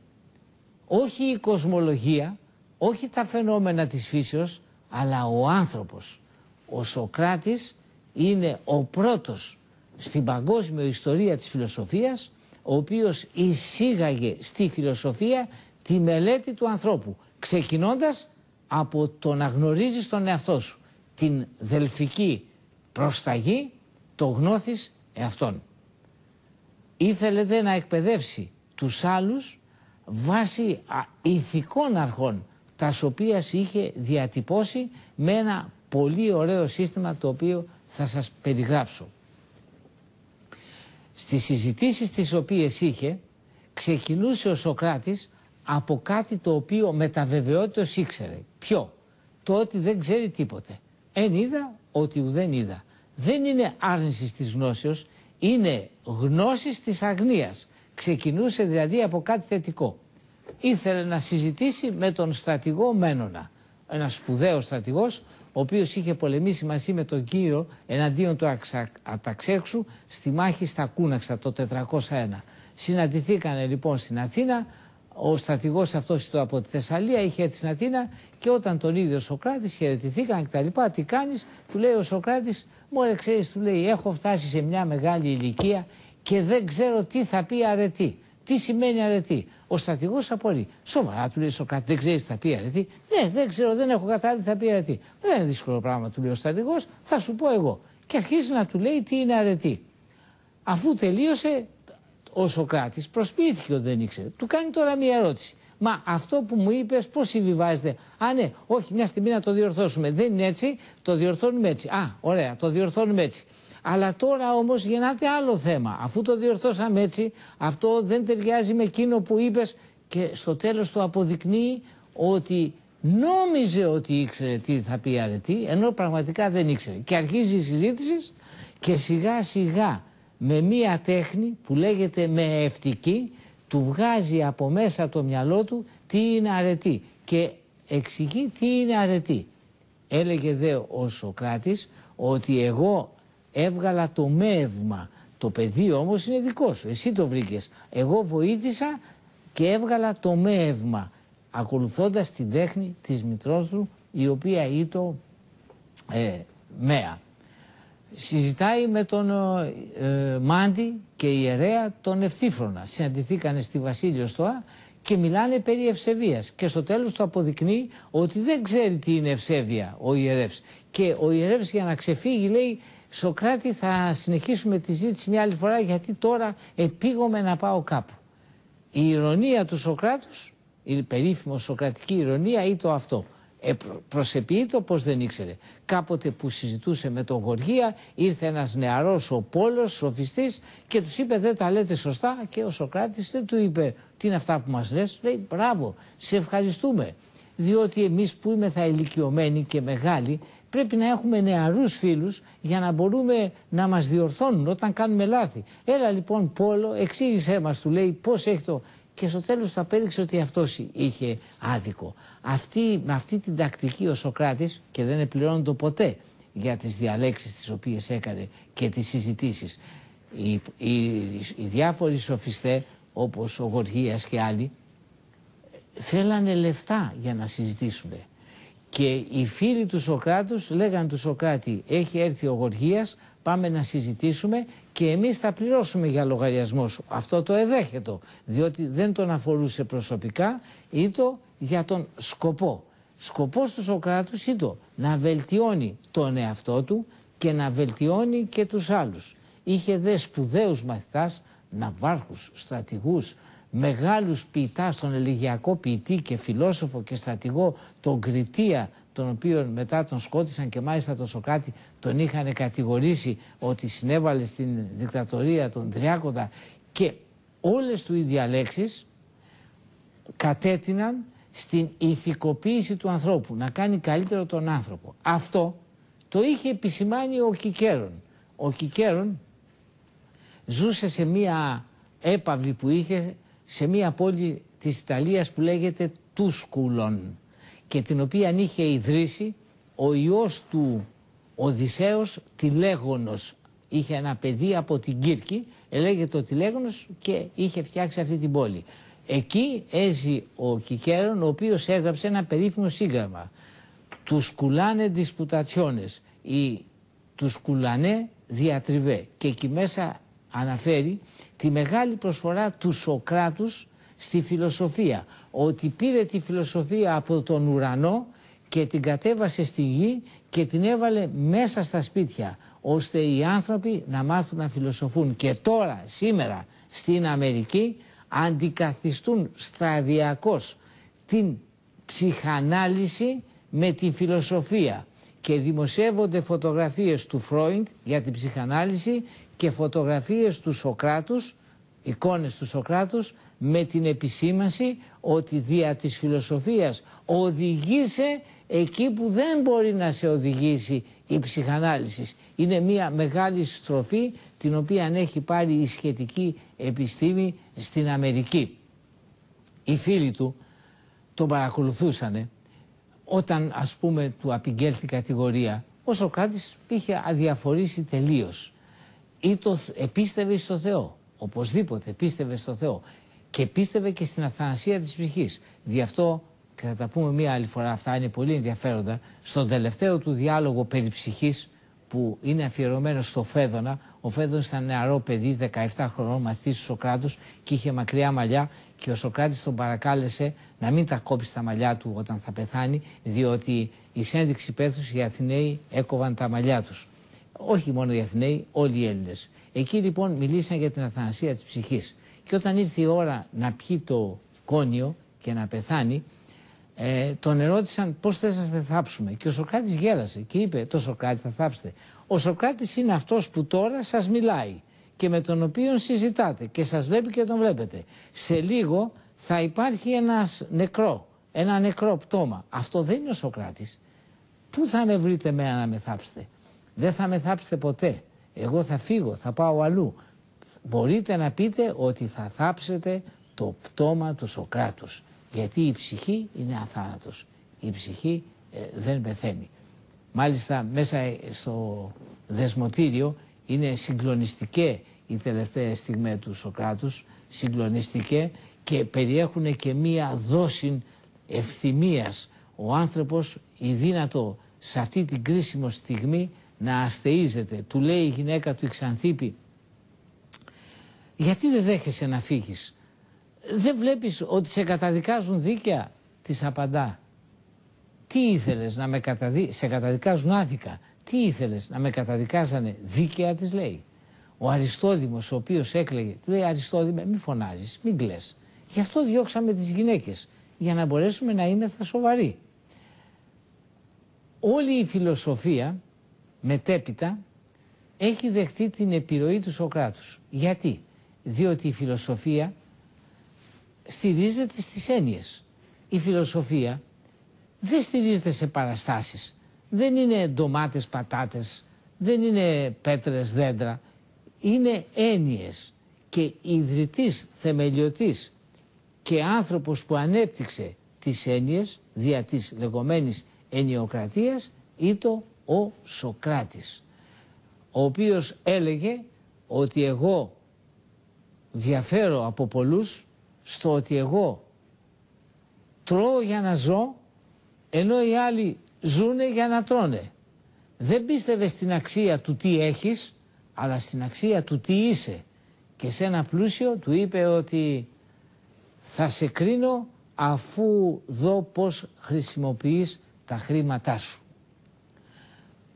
όχι η κοσμολογία, όχι τα φαινόμενα της φύσεως, αλλά ο άνθρωπος. Ο Σωκράτης είναι ο πρώτος στην παγκόσμια ιστορία της φιλοσοφίας, ο οποίος εισήγαγε στη φιλοσοφία τη μελέτη του ανθρώπου, ξεκινώντας από το να γνωρίζεις τον εαυτό σου, την δελφική προσταγή, το γνώθεις εαυτόν. Ήθελε να εκπαιδεύσει τους άλλους βάσει ηθικών αρχών, τα οποία είχε διατυπώσει με ένα πολύ ωραίο σύστημα, το οποίο θα σας περιγράψω. Στις συζητήσεις τις οποίες είχε, ξεκινούσε ο Σωκράτης από κάτι το οποίο με τα βεβαιότητος ήξερε. Ποιο? Το ότι δεν ξέρει τίποτε. Εν είδα ότι ουδέν είδα. Δεν είναι άρνηση της γνώσεως, είναι γνώσης της αγνίας. Ξεκινούσε δηλαδή από κάτι θετικό. Ήθελε να συζητήσει με τον στρατηγό Μένονα, ένας σπουδαίος στρατηγός, ο οποίος είχε πολεμήσει μαζί με τον Κύριο εναντίον του Αταξέρξου στη μάχη στα Κούναξα το 401. Συναντηθήκανε λοιπόν στην Αθήνα, ο στρατηγός αυτός ήταν από τη Θεσσαλία, είχε έρθει στην Αθήνα και όταν τον είδε ο Σωκράτης χαιρετηθήκαν και τα λοιπά. Τι κάνεις? Του λέει ο Σωκράτης: μωρέ, ξέρεις, του λέει, έχω φτάσει σε μια μεγάλη ηλικία και δεν ξέρω τι θα πει αρετή. Τι σημαίνει αρετή? Ο στρατηγός απορεί. Σοβαρά, του λέει ο Σωκράτης, δεν ξέρεις τι θα πει αρετή? Ναι, δεν ξέρω, δεν έχω καταλάβει τι θα πει αρετή. Δεν είναι δύσκολο πράγμα, του λέει ο στρατηγός, θα σου πω εγώ. Και αρχίζει να του λέει τι είναι αρετή. Αφού τελείωσε, ο Σωκράτης προσποιήθηκε ότι δεν ήξερε. Του κάνει τώρα μια ερώτηση. Μα αυτό που μου είπες πώς συμβιβάζεται? Α, ναι, όχι, μια στιγμή να το διορθώσουμε. Δεν είναι έτσι, το διορθώνουμε έτσι. Α, ωραία, το διορθώνουμε έτσι. Αλλά τώρα όμως γεννάται άλλο θέμα. Αφού το διορθώσαμε έτσι, αυτό δεν ταιριάζει με εκείνο που είπες, και στο τέλος του αποδεικνύει ότι νόμιζε ότι ήξερε τι θα πει αρετή, ενώ πραγματικά δεν ήξερε. Και αρχίζει η συζήτηση και σιγά σιγά με μία τέχνη που λέγεται μεευτική του βγάζει από μέσα το μυαλό του τι είναι αρετή και εξηγεί τι είναι αρετή. Έλεγε δε ο Σωκράτης ότι εγώ έβγαλα το μέευμα, το πεδίο όμως είναι δικό σου, εσύ το βρήκες. Εγώ βοήθησα και έβγαλα το μέευμα, ακολουθώντας την τέχνη της μητρός του, η οποία ήτο Μέα. Συζητάει με τον Μάντη και η ιερέα τον Ευθύφρονα. Συναντηθήκανε στη Βασίλειο Στοά και μιλάνε περί ευσεβίας. Και στο τέλος του αποδεικνύει ότι δεν ξέρει τι είναι ευσέβεια ο ιερεύς. Και ο ιερεύς για να ξεφύγει λέει: Σωκράτη, θα συνεχίσουμε τη συζήτηση μια άλλη φορά, γιατί τώρα επήγομαι να πάω κάπου. Η ηρωνία του Σωκράτους, η περίφημη σωκρατική ηρωνία, ήταν αυτό. Προσεποιεί το πως δεν ήξερε. Κάποτε που συζητούσε με τον Γοργία, ήρθε ένας νεαρός ο Πόλος, σοφιστής, και τους είπε: δεν τα λέτε σωστά. Και ο Σωκράτης δεν του είπε: τι είναι αυτά που μας λες? Λέει: μπράβο, σε ευχαριστούμε. Διότι εμείς που είμαστε ηλικιωμένοι και μεγάλοι, πρέπει να έχουμε νεαρούς φίλους για να μπορούμε να μας διορθώνουν όταν κάνουμε λάθη. Έλα λοιπόν Πόλο, εξήγησέ μας, του λέει, πώς έχει το... Και στο τέλος του απέδειξε ότι αυτός είχε άδικο. Με αυτή την τακτική ο Σωκράτης, και δεν επληρώνεται ποτέ για τις διαλέξεις τις οποίες έκανε και τις συζητήσεις, οι διάφοροι σοφιστές όπως ο Γοργίας και άλλοι θέλανε λεφτά για να συζητήσουν. Και οι φίλοι του Σωκράτους λέγανε του Σωκράτη: έχει έρθει ο Γοργίας, πάμε να συζητήσουμε και εμείς θα πληρώσουμε για λογαριασμό σου. Αυτό το εδέχετο, διότι δεν τον αφορούσε προσωπικά, ήτο για τον σκοπό. Σκοπός του Σωκράτους ήτο να βελτιώνει τον εαυτό του και να βελτιώνει και τους άλλους. Είχε δε σπουδαίους μαθητάς, ναυάρχους, στρατηγούς, μεγάλους ποιητάς, τον ελεγιακό ποιητή και φιλόσοφο και στρατηγό, τον Κριτία, τον οποίο μετά τον σκότισαν και μάλιστα τον Σωκράτη τον είχαν κατηγορήσει ότι συνέβαλε στην δικτατορία των Τριάκοντα, Και όλες του οι διαλέξεις κατέτειναν στην ηθικοποίηση του ανθρώπου, να κάνει καλύτερο τον άνθρωπο. Αυτό το είχε επισημάνει ο Κικέρον. Ο Κικέρον ζούσε σε μία έπαυλη που είχε σε μία πόλη της Ιταλίας που λέγεται Τούσκουλον και την οποία είχε ιδρύσει ο ιός του Οδυσσέως Τηλέγωνος. Είχε ένα παιδί από την Κύρκη, λέγεται ο Τηλέγωνος και είχε φτιάξει αυτή την πόλη. Εκεί έζει ο Κικέρον, ο οποίος έγραψε ένα περίφημο σύγγραμμα. Τους κουλάνε δισπουτατσιόνες ή τους κουλανέ διατριβέ. Και εκεί μέσα αναφέρει τη μεγάλη προσφορά του Σωκράτους στη φιλοσοφία. Ότι πήρε τη φιλοσοφία από τον ουρανό και την κατέβασε στη γη και την έβαλε μέσα στα σπίτια, ώστε οι άνθρωποι να μάθουν να φιλοσοφούν. Και τώρα, σήμερα, στην Αμερική, αντικαθιστούν σταδιακώς την ψυχανάλυση με την φιλοσοφία και δημοσιεύονται φωτογραφίες του Φρόιντ για την ψυχανάλυση και φωτογραφίες του Σωκράτους, εικόνες του Σωκράτους, με την επισήμανση ότι δια της φιλοσοφίας οδηγείσαι εκεί που δεν μπορεί να σε οδηγήσει η ψυχανάλυση. Είναι μια μεγάλη στροφή την οποία έχει πάρει η σχετική επιστήμη στην Αμερική. Οι φίλοι του τον παρακολουθούσανε όταν, ας πούμε, του απηγγέλθη κατηγορία. Ο Σωκράτης είχε αδιαφορήσει τελείως ή πίστευε στο Θεό, οπωσδήποτε πίστευε στο Θεό και πίστευε και στην αθανασία της ψυχής. Γι' αυτό, και θα τα πούμε μία άλλη φορά, αυτά είναι πολύ ενδιαφέροντα, στον τελευταίο του διάλογο περί ψυχής που είναι αφιερωμένο στο Φέδωνα. Ο Φέδωνας ήταν νεαρό παιδί, 17 χρονών, μαθητής του Σωκράτους και είχε μακριά μαλλιά και ο Σωκράτης τον παρακάλεσε να μην τα κόψει τα μαλλιά του όταν θα πεθάνει, διότι εις ένδειξη πέθους οι Αθηναίοι έκοβαν τα μαλλιά τους. Όχι μόνο οι Αθηναίοι, όλοι οι Έλληνες. Εκεί λοιπόν μιλήσαν για την αθανασία της ψυχής. Και όταν ήρθε η ώρα να πιει το κόνιο και να πεθάνει, τον ερώτησαν πώς θες να σε θάψουμε. Και ο Σωκράτης γέλασε και είπε: το Σωκράτη θα θάψετε. Ο Σωκράτης είναι αυτός που τώρα σας μιλάει και με τον οποίο συζητάτε και σας βλέπει και τον βλέπετε. Σε λίγο θα υπάρχει ένα νεκρό πτώμα. Αυτό δεν είναι ο Σωκράτης. Πού θα με βρείτε εμένα να με θάψετε? Δεν θα με θάψετε ποτέ. Εγώ θα φύγω, θα πάω αλλού. Μπορείτε να πείτε ότι θα θάψετε το πτώμα του Σωκράτους. Γιατί η ψυχή είναι αθάνατος. Η ψυχή δεν πεθαίνει. Μάλιστα μέσα στο δεσμοτήριο είναι συγκλονιστικές οι τελευταίες στιγμές του Σωκράτους, συγκλονιστικές, και περιέχουν και μία δόση ευθυμίας. Ο άνθρωπος η δύνατο σε αυτή την κρίσιμη στιγμή να αστείζεται. Του λέει η γυναίκα του η Ξανθίπη: γιατί δεν δέχεσαι να φύγεις? Δεν βλέπεις ότι σε καταδικάζουν δίκαια? Της απαντά: τι ήθελες να με σε καταδικάζουν άδικα. Τι ήθελες να με καταδικάζανε δίκαια? Της λέει. Ο Αριστόδημος, ο οποίος έκλαιγε, του λέει: Αριστόδημε, μη φωνάζεις, μην κλαις. Γι' αυτό διώξαμε τις γυναίκες, για να μπορέσουμε να είμαστε σοβαροί. Όλη η φιλοσοφία μετέπειτα έχει δεχτεί την επιρροή του Σωκράτους. Γιατί? Διότι η φιλοσοφία στηρίζεται στις έννοιες. Η φιλοσοφία δεν στηρίζεται σε παραστάσεις. Δεν είναι ντομάτες, πατάτες, δεν είναι πέτρες, δέντρα. Είναι έννοιες. Και ιδρυτής, θεμελιωτής και άνθρωπος που ανέπτυξε τις έννοιες δια της λεγόμενης ενιοκρατίας ήταν ο Σωκράτης, ο οποίος έλεγε ότι εγώ διαφέρω από πολλούς στο ότι εγώ τρώω για να ζω, ενώ οι άλλοι ζουνε για να τρώνε. Δεν πίστευε στην αξία του τι έχεις, αλλά στην αξία του τι είσαι. Και σε ένα πλούσιο του είπε ότι θα σε κρίνω αφού δω πώς χρησιμοποιείς τα χρήματά σου.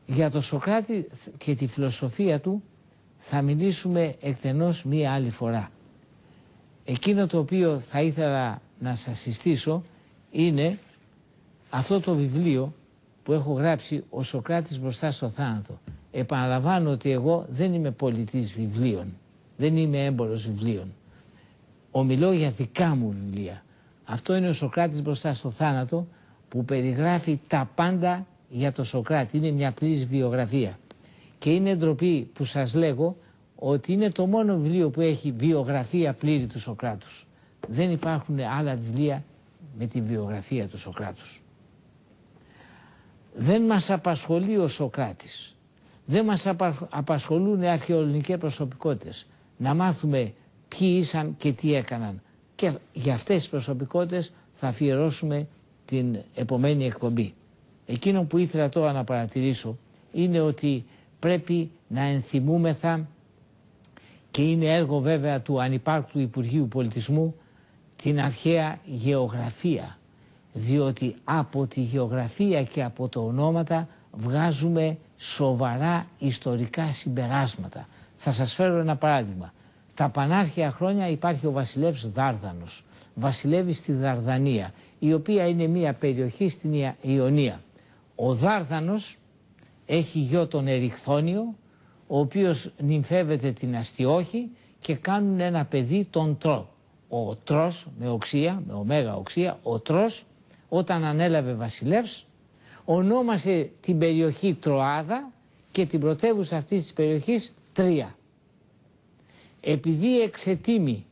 Για τον Σωκράτη και τη φιλοσοφία του θα μιλήσουμε εκτενώς μία άλλη φορά. Εκείνο το οποίο θα ήθελα να σας συστήσω είναι αυτό το βιβλίο που έχω γράψει, «Ο Σωκράτης μπροστά στο θάνατο». Επαναλαμβάνω ότι εγώ δεν είμαι πολιτής βιβλίων. Δεν είμαι έμπορος βιβλίων. Ομιλώ για δικά μου βιβλία. Αυτό είναι ο Σωκράτης μπροστά στο θάνατο, που περιγράφει τα πάντα για τον Σωκράτη. Είναι μια πλήρης βιογραφία. Και είναι ντροπή που σας λέγω ότι είναι το μόνο βιβλίο που έχει βιογραφία πλήρη του Σωκράτους. Δεν υπάρχουν άλλα βιβλία με τη βιογραφία του Σωκράτους. Δεν μας απασχολεί ο Σωκράτης. Δεν μας απασχολούν οι αρχαιοελληνικές προσωπικότητες. Να μάθουμε ποιοι ήσαν και τι έκαναν. Και για αυτές τις προσωπικότητες θα αφιερώσουμε την επομένη εκπομπή. Εκείνο που ήθελα τώρα να παρατηρήσω είναι ότι πρέπει να ενθυμούμεθα, και είναι έργο βέβαια του ανυπάρκτου Υπουργείου Πολιτισμού, την αρχαία γεωγραφία. Διότι από τη γεωγραφία και από τα ονόματα βγάζουμε σοβαρά ιστορικά συμπεράσματα. Θα σας φέρω ένα παράδειγμα. Τα πανάρχαια χρόνια υπάρχει ο βασιλεύς Δάρδανος. Βασιλεύει στη Δαρδανία, η οποία είναι μια περιοχή στην Ιωνία. Ο Δάρδανος έχει γιο τον Εριχθόνιο, ο οποίος νυμφεύεται την Αστιόχη και κάνουν ένα παιδί τον Τρό. Ο Τρός με οξία, με ωμέγα οξία, ο Τρός όταν ανέλαβε βασιλεύς ονόμασε την περιοχή Τροάδα και την πρωτεύουσα αυτής της περιοχής Τρία. Επειδή εξετίμει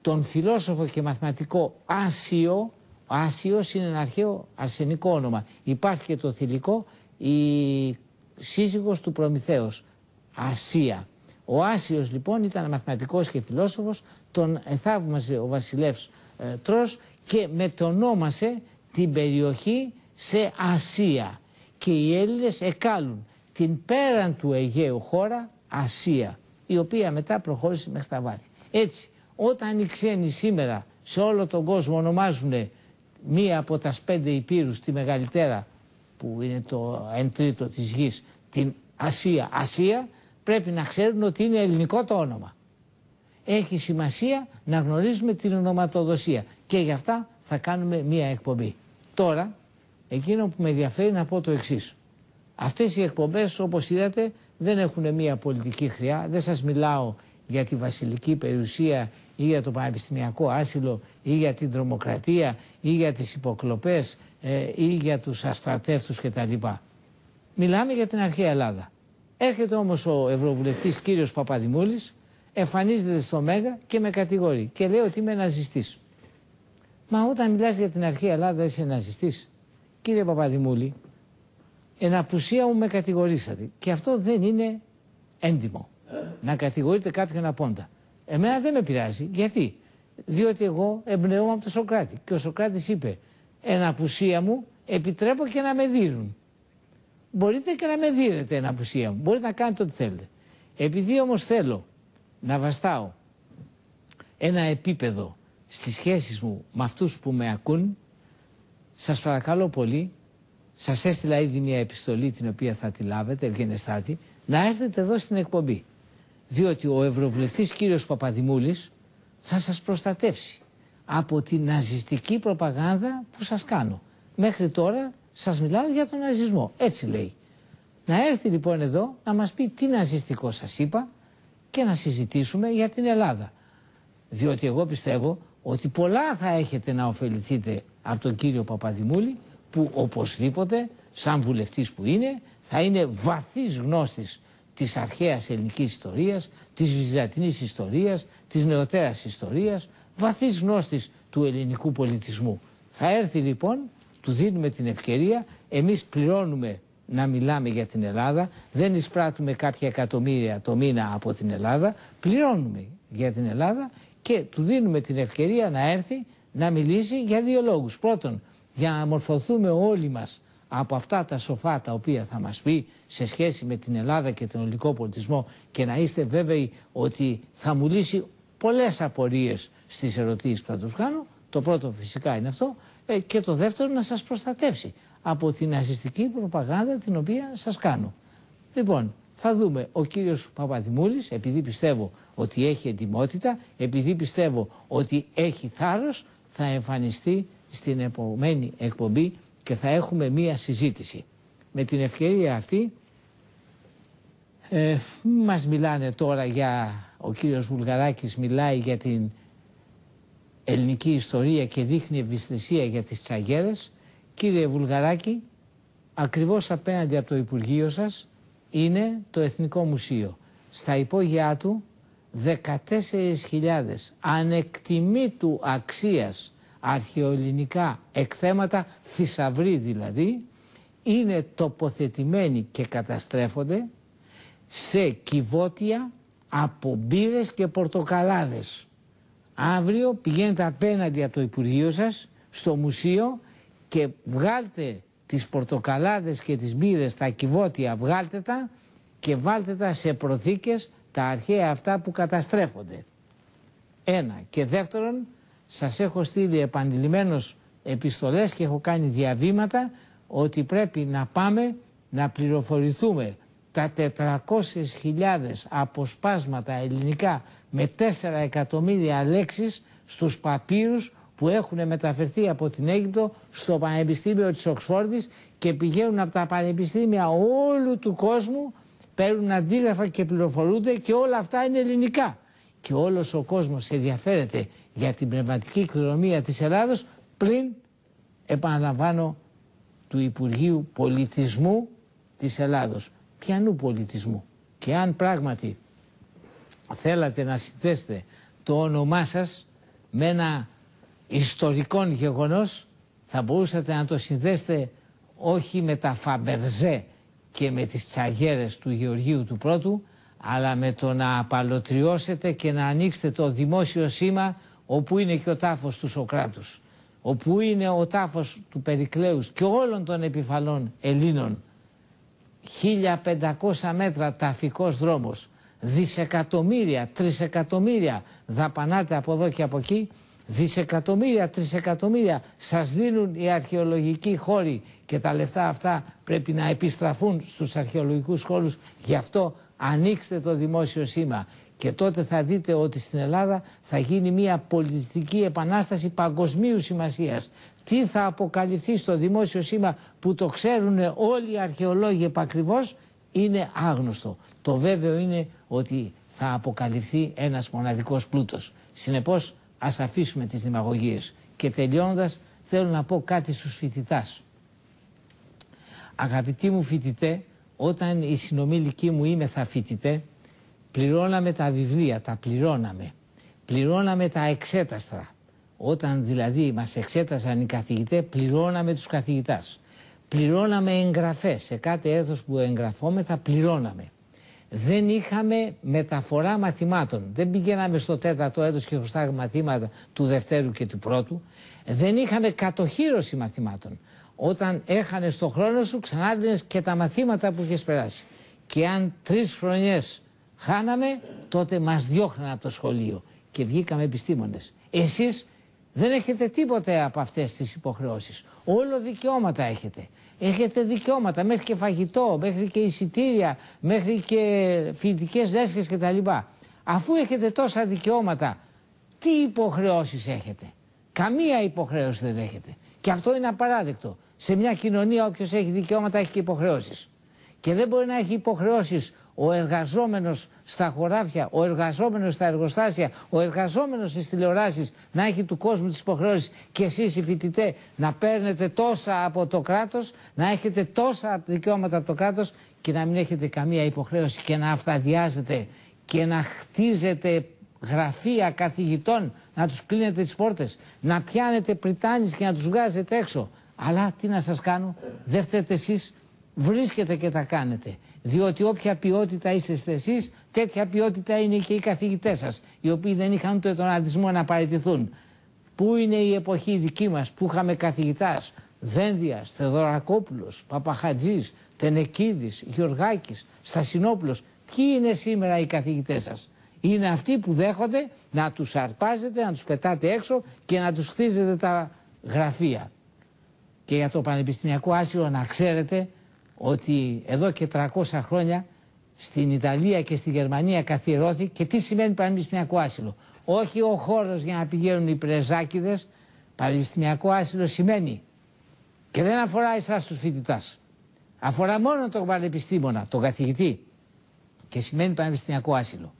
τον φιλόσοφο και μαθηματικό Άσιο, ο Άσιος είναι ένα αρχαίο αρσενικό όνομα. Υπάρχει και το θηλυκό, η σύζυγος του Προμηθέως, Ασία. Ο Άσιος λοιπόν ήταν μαθηματικός και φιλόσοφος, τον θαύμασε ο βασιλεύς Τρός και μετονόμασε την περιοχή σε Ασία. Και οι Έλληνες εκάλουν την πέραν του Αιγαίου χώρα Ασία, η οποία μετά προχώρησε μέχρι τα βάθη. Έτσι, όταν οι ξένοι σήμερα σε όλο τον κόσμο ονομάζουν μία από τα 5 υπήρους, τη μεγαλύτερα που είναι το 1/3 της γης, την Ασία, πρέπει να ξέρουν ότι είναι ελληνικό το όνομα. Έχει σημασία να γνωρίζουμε την ονοματοδοσία και γι' αυτά θα κάνουμε μία εκπομπή. Τώρα, εκείνο που με ενδιαφέρει να πω το εξής. Αυτές οι εκπομπές, όπως είδατε, δεν έχουν μία πολιτική χρειά. Δεν σας μιλάω για τη βασιλική περιουσία ή για το πανεπιστημιακό άσυλο ή για την τρομοκρατία ή για τις υποκλοπές ή για τους αστρατεύτους κτλ. Μιλάμε για την αρχαία Ελλάδα. Έρχεται όμως ο Ευρωβουλευτής κύριος Παπαδημούλης, εμφανίζεται στο Μέγα και με κατηγορεί και λέει ότι είμαι ναζιστής. Μα όταν μιλάς για την αρχαία Ελλάδα είσαι ναζιστής? Κύριε Παπαδημούλη, εν απουσία μου με κατηγορήσατε και αυτό δεν είναι έντιμο. Να κατηγορείτε κάποιον απόντα. Εμένα δεν με πειράζει. Γιατί? Διότι εγώ εμπνεώμαι από τον Σωκράτη. Και ο Σωκράτης είπε, εν απουσία μου επιτρέπω και να με δίνουν. Μπορείτε και να με δίνετε εν απουσία μου. Μπορείτε να κάνετε ό,τι θέλετε. Επειδή όμως θέλω να βαστάω ένα επίπεδο στις σχέσεις μου με αυτούς που με ακούν, σας παρακαλώ πολύ, σας έστειλα ήδη μια επιστολή την οποία θα τη λάβετε, ευγενεστάτη, να έρθετε εδώ στην εκπομπή. Διότι ο Ευρωβουλευτής κύριος Παπαδημούλης θα σας προστατεύσει από την ναζιστική προπαγάνδα που σας κάνω. Μέχρι τώρα σας μιλάω για τον ναζισμό, έτσι λέει. Να έρθει λοιπόν εδώ να μας πει τι ναζιστικό σας είπα και να συζητήσουμε για την Ελλάδα. Διότι εγώ πιστεύω ότι πολλά θα έχετε να ωφεληθείτε από τον κύριο Παπαδημούλη, που οπωσδήποτε σαν βουλευτής που είναι θα είναι βαθύς γνώστης της αρχαίας ελληνικής ιστορίας, της βυζαντινής ιστορίας, της νεωτέρας ιστορίας, βαθύς γνώστης του ελληνικού πολιτισμού. Θα έρθει λοιπόν, του δίνουμε την ευκαιρία, εμείς πληρώνουμε να μιλάμε για την Ελλάδα, δεν εισπράττουμε κάποια εκατομμύρια το μήνα από την Ελλάδα, πληρώνουμε για την Ελλάδα και του δίνουμε την ευκαιρία να έρθει να μιλήσει για 2 λόγους. Πρώτον, για να μορφωθούμε όλοι μας από αυτά τα σοφά τα οποία θα μας πει σε σχέση με την Ελλάδα και τον ελληνικό πολιτισμό και να είστε βέβαιοι ότι θα μου λύσει πολλές απορίες στις ερωτήσεις που θα τους κάνω. Το πρώτο φυσικά είναι αυτό και το δεύτερο να σας προστατεύσει από την ναζιστική προπαγάνδα την οποία σας κάνω. Λοιπόν, θα δούμε ο κύριος Παπαδημούλης, επειδή πιστεύω ότι έχει εντιμότητα, επειδή πιστεύω ότι έχει θάρρος, θα εμφανιστεί στην επομένη εκπομπή και θα έχουμε μία συζήτηση. Με την ευκαιρία αυτή μας μιλάνε τώρα για ο κύριος Βουλγαράκης μιλάει για την ελληνική ιστορία και δείχνει ευαισθησία για τις τσαγέρες. Κύριε Βουλγαράκη, ακριβώς απέναντι από το Υπουργείο σας είναι το Εθνικό Μουσείο. Στα υπόγειά του 14.000 ανεκτιμήτου αξίας αρχαιοελληνικά εκθέματα, θησαυροί δηλαδή, είναι τοποθετημένοι και καταστρέφονται σε κυβότια από μπύρες και πορτοκαλάδες. Αύριο πηγαίνετε απέναντι από το Υπουργείο σας στο μουσείο και βγάλτε τις πορτοκαλάδες και τις μπύρες, τα κυβότια, βγάλτε τα και βάλτε τα σε προθήκες, τα αρχαία αυτά που καταστρέφονται. Ένα. Και δεύτερον, σας έχω στείλει επανειλημμένως επιστολές και έχω κάνει διαβήματα ότι πρέπει να πάμε να πληροφορηθούμε τα 400.000 αποσπάσματα ελληνικά με 4 εκατομμύρια λέξεις στους παπύρους που έχουν μεταφερθεί από την Αίγυπτο στο Πανεπιστήμιο της Οξφόρδης και πηγαίνουν από τα πανεπιστήμια όλου του κόσμου, παίρνουν αντίγραφα και πληροφορούνται και όλα αυτά είναι ελληνικά. Και όλος ο κόσμος ενδιαφέρεται για την πνευματική κληρονομιά της Ελλάδος πλην, επαναλαμβάνω, του Υπουργείου Πολιτισμού της Ελλάδος. Ποιανού πολιτισμού? Και αν πράγματι θέλατε να συνδέσετε το όνομά σας με ένα ιστορικό γεγονός, θα μπορούσατε να το συνδέσετε όχι με τα Φαμπερζέ και με τις τσαγέρες του Γεωργίου του Πρώτου, αλλά με το να απαλωτριώσετε και να ανοίξετε το δημόσιο σήμα όπου είναι και ο τάφος του Σωκράτους, όπου είναι ο τάφος του Περικλέους και όλων των επιφαλών Ελλήνων. 1500 μέτρα ταφικός δρόμος, δισεκατομμύρια, τρισεκατομμύρια δαπανάτε από εδώ και από εκεί, δισεκατομμύρια, τρισεκατομμύρια σας δίνουν οι αρχαιολογικοί χώροι και τα λεφτά αυτά πρέπει να επιστραφούν στους αρχαιολογικούς χώρους. Γι' αυτό ανοίξτε το δημόσιο σήμα και τότε θα δείτε ότι στην Ελλάδα θα γίνει μια πολιτιστική επανάσταση παγκοσμίου σημασίας. Τι θα αποκαλυφθεί στο δημόσιο σήμα που το ξέρουν όλοι οι αρχαιολόγοι επακριβώς είναι άγνωστο. Το βέβαιο είναι ότι θα αποκαλυφθεί ένας μοναδικός πλούτος. Συνεπώς ας αφήσουμε τις δημαγωγίες. Και τελειώνοντας θέλω να πω κάτι στους φοιτητάς. Αγαπητοί μου φοιτητέ, όταν οι συνομήλικοί μου ήμεθα φοιτητέ, πληρώναμε τα βιβλία, τα πληρώναμε. Πληρώναμε τα εξέταστρα. Όταν δηλαδή μας εξέτασαν οι καθηγητές, πληρώναμε τους καθηγητάς. Πληρώναμε εγγραφές. Σε κάθε έδος που εγγραφόμεθα πληρώναμε. Δεν είχαμε μεταφορά μαθημάτων. Δεν πηγαίναμε στο 4ο έτος και χρωστάγαμε μαθήματα του δευτέρου και του πρώτου. Δεν είχαμε κατοχύρωση μαθημάτων. Όταν έχανες το χρόνο σου, ξανά δίνες και τα μαθήματα που είχες περάσει. Και αν 3 χρονιές χάναμε, τότε μας διώχναν από το σχολείο και βγήκαμε επιστήμονες. Εσείς δεν έχετε τίποτε από αυτές τις υποχρεώσεις. Όλο δικαιώματα έχετε. Έχετε δικαιώματα μέχρι και φαγητό, μέχρι και εισιτήρια, μέχρι και φοιτητικές λέσχες κτλ. Αφού έχετε τόσα δικαιώματα, τι υποχρεώσεις έχετε? Καμία υποχρέωση δεν έχετε. Και αυτό είναι απαράδεκτο. Σε μια κοινωνία όποιος έχει δικαιώματα έχει και υποχρεώσεις. Και δεν μπορεί να έχει υποχρεώσεις ο εργαζόμενος στα χωράφια, ο εργαζόμενος στα εργοστάσια, ο εργαζόμενος στις τηλεοράσεις να έχει του κόσμου τις υποχρεώσεις και εσείς οι φοιτητές να παίρνετε τόσα από το κράτος, να έχετε τόσα δικαιώματα από το κράτος και να μην έχετε καμία υποχρέωση και να αυταδιάζετε και να χτίζετε γραφεία καθηγητών, να τους κλείνετε τις πόρτες, να πιάνετε πριτάνεις και να τους βγάζετε έξω. Αλλά τι να σας κάνω, δεν φταίτε εσείς, βρίσκετε και τα κάνετε. Διότι όποια ποιότητα είσαστε εσείς, τέτοια ποιότητα είναι και οι καθηγητές σας, οι οποίοι δεν είχαν ούτε τον αντισμό να παραιτηθούν. Πού είναι η εποχή δική μας που είχαμε καθηγητάς, Δένδιας, Θεοδωρακόπουλος, Παπαχατζής, Τενεκίδης, Γεωργάκης, Στασινόπουλος? Ποιοι είναι σήμερα οι καθηγητές σας? Είναι αυτοί που δέχονται να τους αρπάζετε, να τους πετάτε έξω και να τους χτίζετε τα γραφεία. Και για το πανεπιστημιακό άσυλο να ξέρετε ότι εδώ και 300 χρόνια στην Ιταλία και στη Γερμανία καθιερώθηκε. Και τι σημαίνει πανεπιστημιακό άσυλο? Όχι ο χώρος για να πηγαίνουν οι πρεζάκηδες. Πανεπιστημιακό άσυλο σημαίνει, και δεν αφορά εσάς τους φοιτητάς, αφορά μόνο τον πανεπιστήμονα, τον καθηγητή, και σημαίνει πανεπιστημιακό άσυλο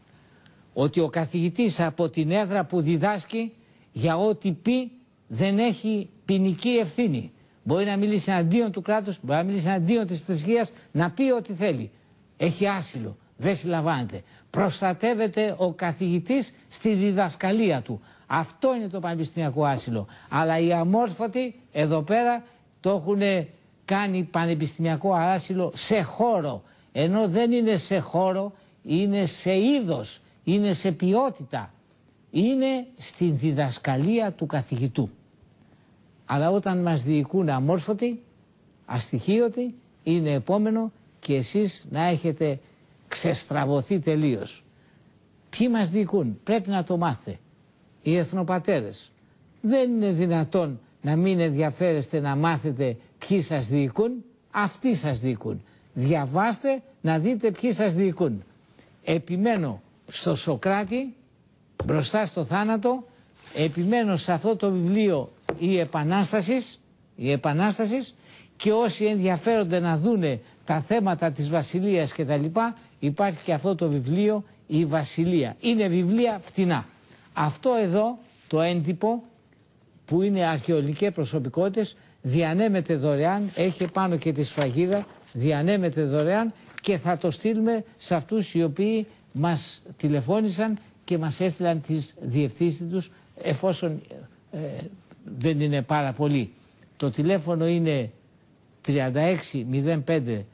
ότι ο καθηγητής από την έδρα που διδάσκει για ό,τι πει δεν έχει ποινική ευθύνη. Μπορεί να μιλήσει εναντίον του κράτους, μπορεί να μιλήσει εναντίον της θρησκείας, να πει ό,τι θέλει. Έχει άσυλο, δεν συλλαμβάνεται. Προστατεύεται ο καθηγητής στη διδασκαλία του. Αυτό είναι το πανεπιστημιακό άσυλο. Αλλά οι αμόρφωτοι εδώ πέρα το έχουν κάνει πανεπιστημιακό άσυλο σε χώρο. Ενώ δεν είναι σε χώρο, είναι σε είδος, είναι σε ποιότητα. Είναι στην διδασκαλία του καθηγητού. Αλλά όταν μας διοικούν αμόρφωτοι, αστοιχείωτοι, είναι επόμενο και εσείς να έχετε ξεστραβωθεί τελείως. Ποιοι μας διοικούν, πρέπει να το μάθετε. Οι εθνοπατέρες. Δεν είναι δυνατόν να μην ενδιαφέρεστε να μάθετε ποιοι σας διοικούν, αυτοί σας διοικούν. Διαβάστε να δείτε ποιοι σας διοικούν. Επιμένω στο Σωκράτη, μπροστά στο θάνατο, επιμένω σε αυτό το βιβλίο η Επανάστασης και όσοι ενδιαφέρονται να δούνε τα θέματα της Βασιλείας και τα λοιπά, υπάρχει και αυτό το βιβλίο η Βασιλεία. Είναι βιβλία φτηνά. Αυτό εδώ το έντυπο που είναι αρχαιολογικές προσωπικότητες διανέμεται δωρεάν, έχει πάνω και τη σφραγίδα, διανέμεται δωρεάν και θα το στείλουμε σε αυτούς οι οποίοι μας τηλεφώνησαν και μας έστειλαν τις διευθύνσεις τους, εφόσον δεν είναι πάρα πολύ. Το τηλέφωνο είναι 3605,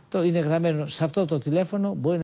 το είναι γραμμένο σε αυτό το τηλέφωνο, μπορεί